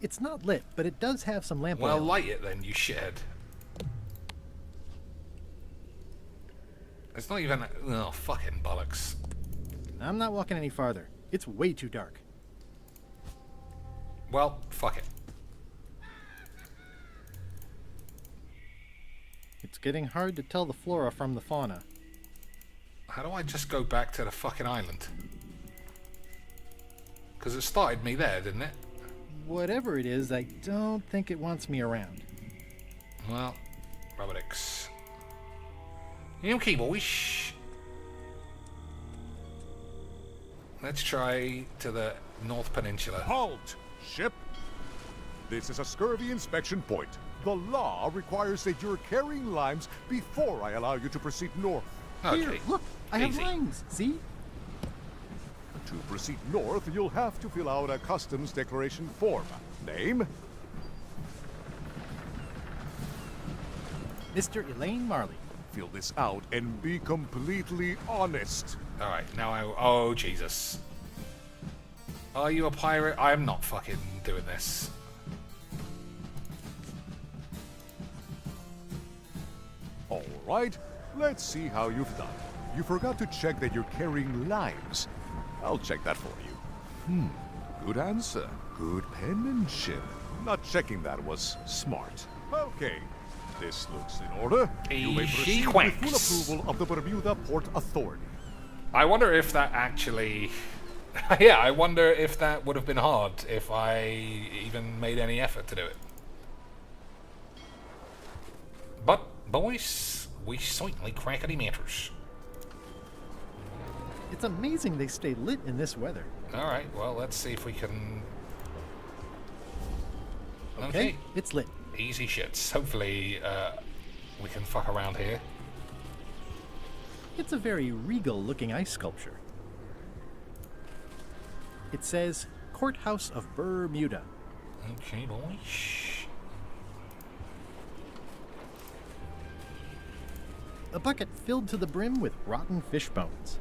It's not lit, but it does have some lamp oil. Well, light it then, you shithead. It's not even... Oh, fucking bollocks. I'm not walking any farther. It's way too dark. Well, fuck it. It's getting hard to tell the flora from the fauna. How do I just go back to the fucking island? Because it started me there, didn't it? Whatever it is, I don't think it wants me around. Well, Robotics. Okay, boys. Let's try to the North Peninsula. Halt, ship! This is a scurvy inspection point. The law requires that you're carrying limes before I allow you to proceed north. Okay. Here, look, I have Easy. limes, see? To proceed north, you'll have to fill out a customs declaration form. Name? Mr. Elaine Marley. Fill this out and be completely honest. Alright, now oh, Jesus. Are you a pirate? I'm not fucking doing this. All right, let's see how you've done. You forgot to check that you're carrying limes. I'll check that for you. Good answer. Good penmanship. Not checking that was smart. Okay, this looks in order. You may proceed with full approval of the Bermuda Port Authority. I wonder if that actually... yeah, I wonder if that would have been hard if I even made any effort to do it. But, boys, we certainly crackety matters. It's amazing they stay lit in this weather. Alright, well, let's see if we can... Okay, it's lit. Easy shits. Hopefully, we can fuck around here. It's a very regal-looking ice sculpture. It says, Courthouse of Bermuda. Okay, boys. A bucket filled to the brim with rotten fish bones.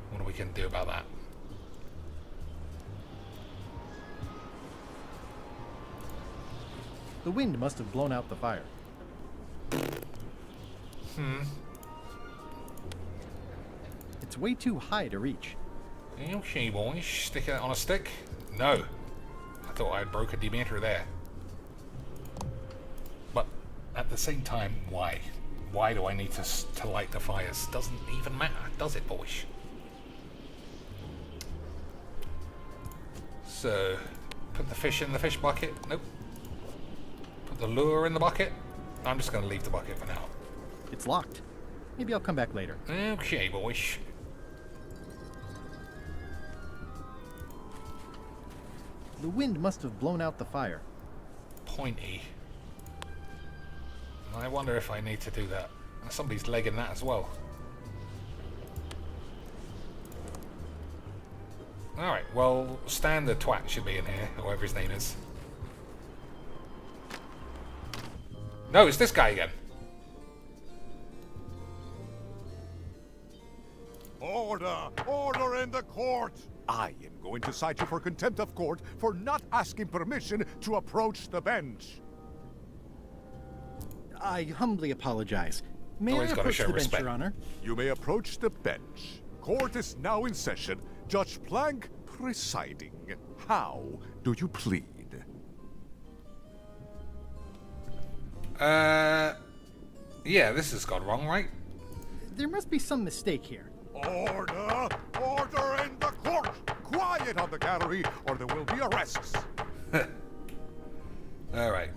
What are we going to do about that? The wind must have blown out the fire. It's way too high to reach. Okay, boys. Stick it on a stick? No. I thought I had broke a demeter there. But at the same time, why? Why do I need to light the fires? Doesn't even matter, does it, boys? So, put the fish in the fish bucket? Nope. Put the lure in the bucket? I'm just going to leave the bucket for now. It's locked. Maybe I'll come back later. Okay, boys. The wind must have blown out the fire. Pointy. I wonder if I need to do that. Somebody's legging that as well. Alright, well, Stan the Twat should be in here, or whatever his name is. No, it's this guy again. Order! Order in the court! I am going to cite you for contempt of court for not asking permission to approach the bench. I humbly apologize. May I Always gotta approach show the bench, respect. Your Honor? You may approach the bench. Court is now in session. Judge Plank presiding. How do you plead? Yeah, this has gone wrong, right? There must be some mistake here. Order! Order in the court! Quiet on the gallery, or there will be arrests. Alright.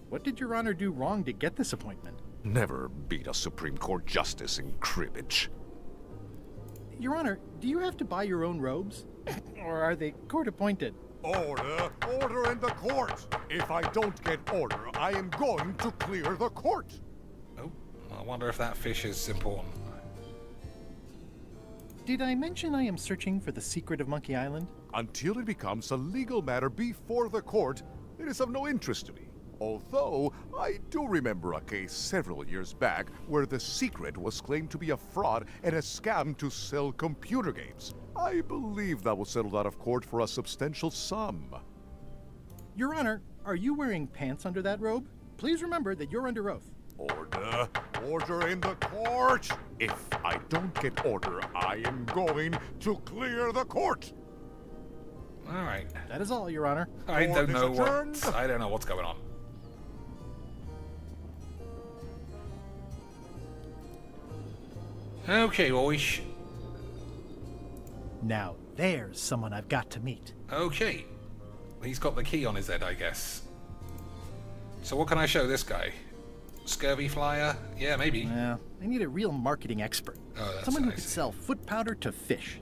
What did Your Honor do wrong to get this appointment? Never beat a Supreme Court justice in cribbage. Your Honor, do you have to buy your own robes? Or are they court-appointed? Order! Order in the court! If I don't get order, I am going to clear the court! Oh, I wonder if that fish is important. Did I mention I am searching for the secret of Monkey Island? Until it becomes a legal matter before the court, it is of no interest to me. Although, I do remember a case several years back where the secret was claimed to be a fraud and a scam to sell computer games. I believe that was settled out of court for a substantial sum. Your Honor, are you wearing pants under that robe? Please remember that you're under oath. Order! Order in the court! If I don't get order, I am going to clear the court! Alright. That is all, Your Honor. I don't know adjourned. what's going on. Okay, boys. Now, there's someone I've got to meet. Okay. He's got the key on his head, I guess. So what can I show this guy? Scurvy flyer? Yeah, maybe. I need a real marketing expert. Oh, that's Someone who nice. could sell foot powder to fish.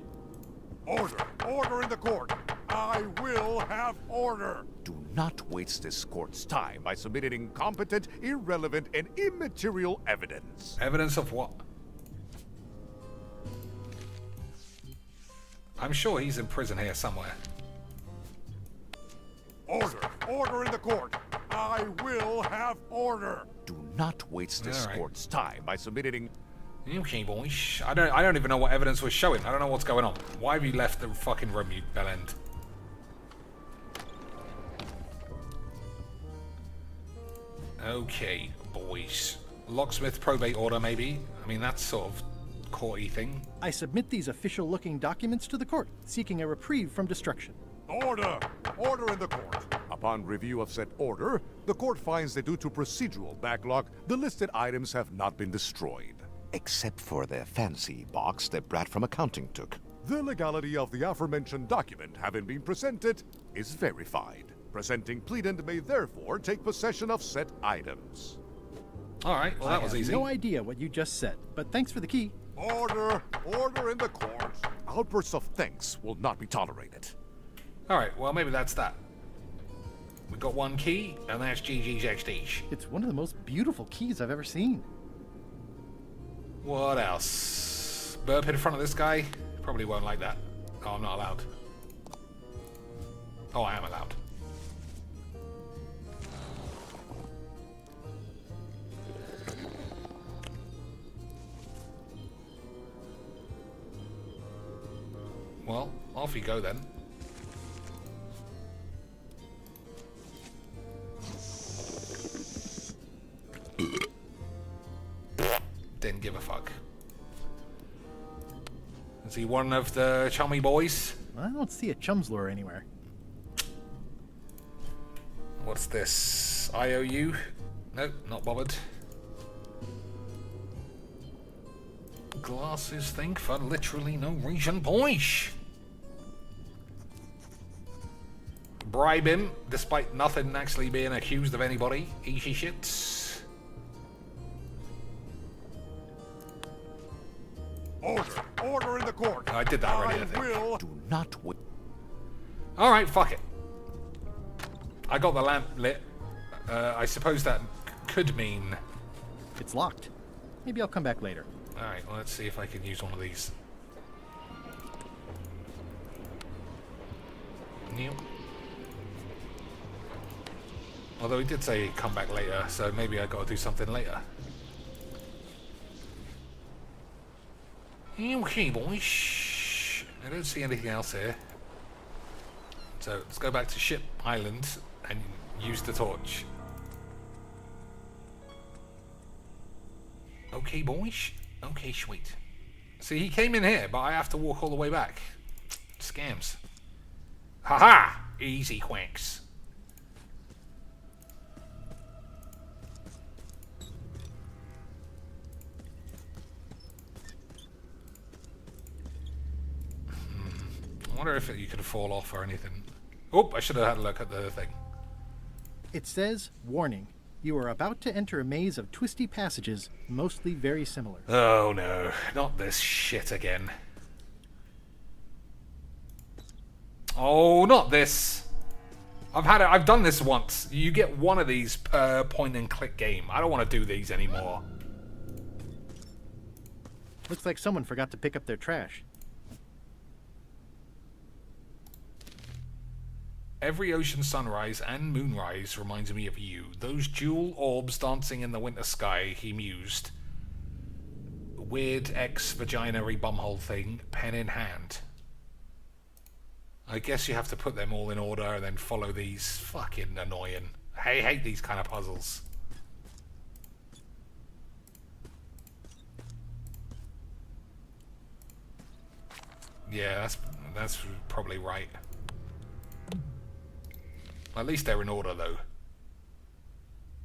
Order! Order in the court! I will have order! Do not waste this court's time by submitting incompetent, irrelevant, and immaterial evidence. Evidence of what? I'm sure he's in prison here somewhere. Order! Order in the court! I will have order! Do not waste this All right. court's time by submitting... Okay, boys. I don't even know what evidence we're showing. I don't know what's going on. Why have you left the fucking room, you bellend? Okay, boys. Locksmith probate order, maybe? I mean, that's sort of courty thing. I submit these official-looking documents to the court, seeking a reprieve from destruction. Order! Order in the court. Upon review of said order, the court finds that due to procedural backlog, the listed items have not been destroyed. Except for the fancy box that Brad from accounting took. The legality of the aforementioned document having been presented is verified. Presenting pleadant may therefore take possession of said items. Alright, well that was I have easy. no idea what you just said, but thanks for the key. Order! Order in the court. Outbursts of thanks will not be tolerated. Alright, well maybe that's that. We got one key, and that's GG's XD. It's one of the most beautiful keys I've ever seen. What else? Burp in front of this guy? Probably won't like that. Oh, I'm not allowed. Oh, I am allowed. Well, off you go then. Didn't give a fuck. Is he one of the chummy boys? I don't see a chum's lure anywhere. What's this? IOU? Nope, not bothered. Glasses think for literally no reason, boys. Bribe him, despite nothing actually being accused of anybody. Easy shits. Order in the court. I did that already, I think. Will do not wait. Alright, fuck it. I got the lamp lit. I suppose that could mean... It's locked. Maybe I'll come back later. Alright, well, let's see if I can use one of these. New. Although he did say come back later, so maybe I gotta do something later. Okay, boys. I don't see anything else here. So let's go back to Ship Island and use the torch. Okay, boys. Okay, sweet. See, he came in here, but I have to walk all the way back. Scams. Haha! Easy quacks. I wonder if you could fall off or anything. Oh, I should have had a look at the thing. It says, warning, you are about to enter a maze of twisty passages, mostly very similar. Oh no, not this shit again. Oh, not this. I've done this once. You get one of these per point and click game. I don't want to do these anymore. Looks like someone forgot to pick up their trash. Every ocean sunrise and moonrise reminds me of you. Those jewel orbs dancing in the winter sky, he mused. Weird ex-vagina-y bumhole thing, pen in hand. I guess you have to put them all in order and then follow these. Fucking annoying. I hate these kind of puzzles. Yeah, that's probably right. At least they're in order, though.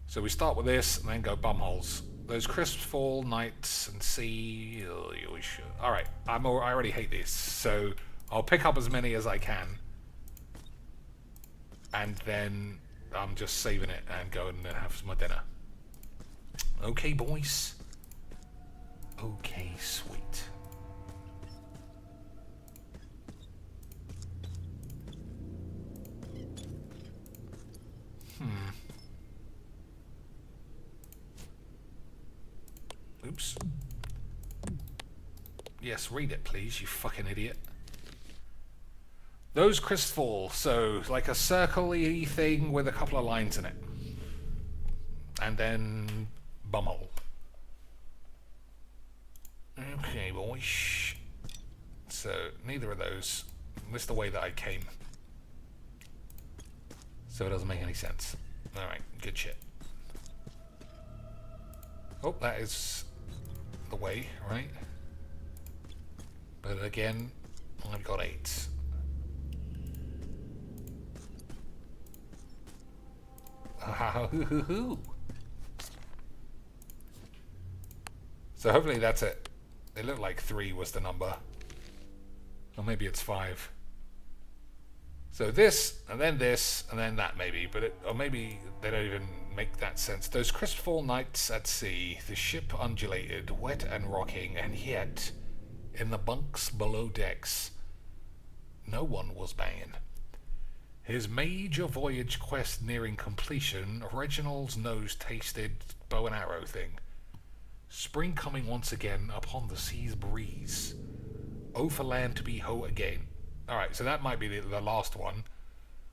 So we start with this and then go bumholes. Those crisp fall nights and sea. Alright, I already hate these. So I'll pick up as many as I can. And then I'm just saving it and going and have my dinner. Okay, boys. Okay, sweet. Oops. Yes, read it, please, you fucking idiot. Those crisp fall, so like a circle-y thing with a couple of lines in it. And then bumhole. Okay, boys. So, neither of those. This is the way that I came. So it doesn't make any sense. Alright, good shit. Oh, that is the way, right? But again, I've got 8. So hopefully that's it. It looked like 3 was the number. Or maybe it's 5. So this, and then that maybe, but or maybe they don't even make that sense. Those crisp fall nights at sea, the ship undulated, wet and rocking, and yet, in the bunks below decks, no one was banging. His major voyage quest nearing completion, Reginald's nose tasted bow and arrow thing. Spring coming once again upon the sea's breeze. Oh, for land to be ho again. Alright, so that might be the last one.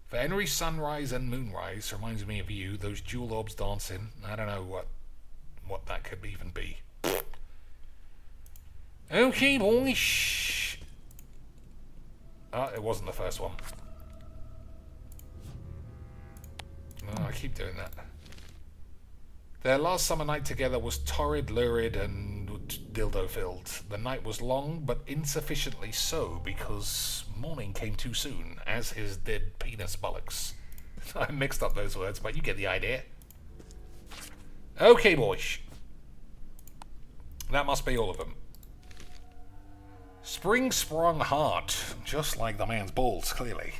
For every sunrise and moonrise reminds me of you, those jewel orbs dancing. I don't know what that could even be. Okay, boys. It wasn't the first one. Oh, I keep doing that. Their last summer night together was torrid, lurid, and dildo-filled. The night was long, but insufficiently so, because morning came too soon, as his did penis bollocks. I mixed up those words, but you get the idea. Okay, boys. That must be all of them. Spring sprung hard, just like the man's balls, clearly.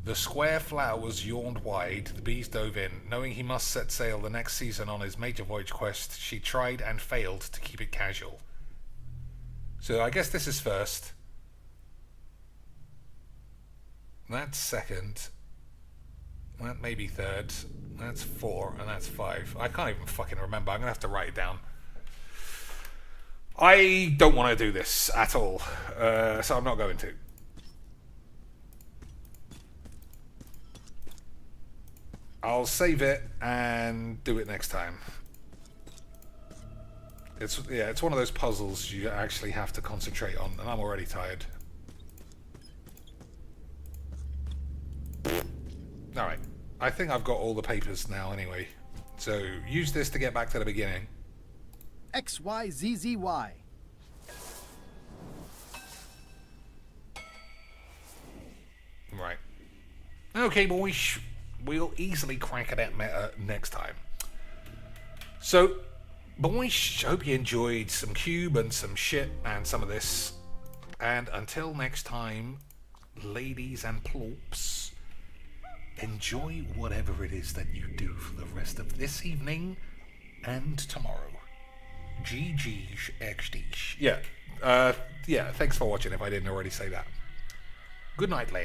The square flowers yawned wide, the bees dove in. Knowing he must set sail the next season on his major voyage quest, she tried and failed to keep it casual. So I guess this is first. That's second. That may be third. That's 4, and that's 5. I can't even fucking remember. I'm gonna have to write it down. I don't want to do this at all, so I'm not going to. I'll save it and do it next time. It's one of those puzzles you actually have to concentrate on, and I'm already tired. Alright, I think I've got all the papers now anyway. So use this to get back to the beginning. XYZZY. Right. Okay, boys. We'll easily crack that meta next time. So, boys, hope you enjoyed some cube and some shit and some of this. And until next time, ladies and plorps, enjoy whatever it is that you do for the rest of this evening and tomorrow. GG's XD's. Yeah, thanks for watching if I didn't already say that. Good night, lads.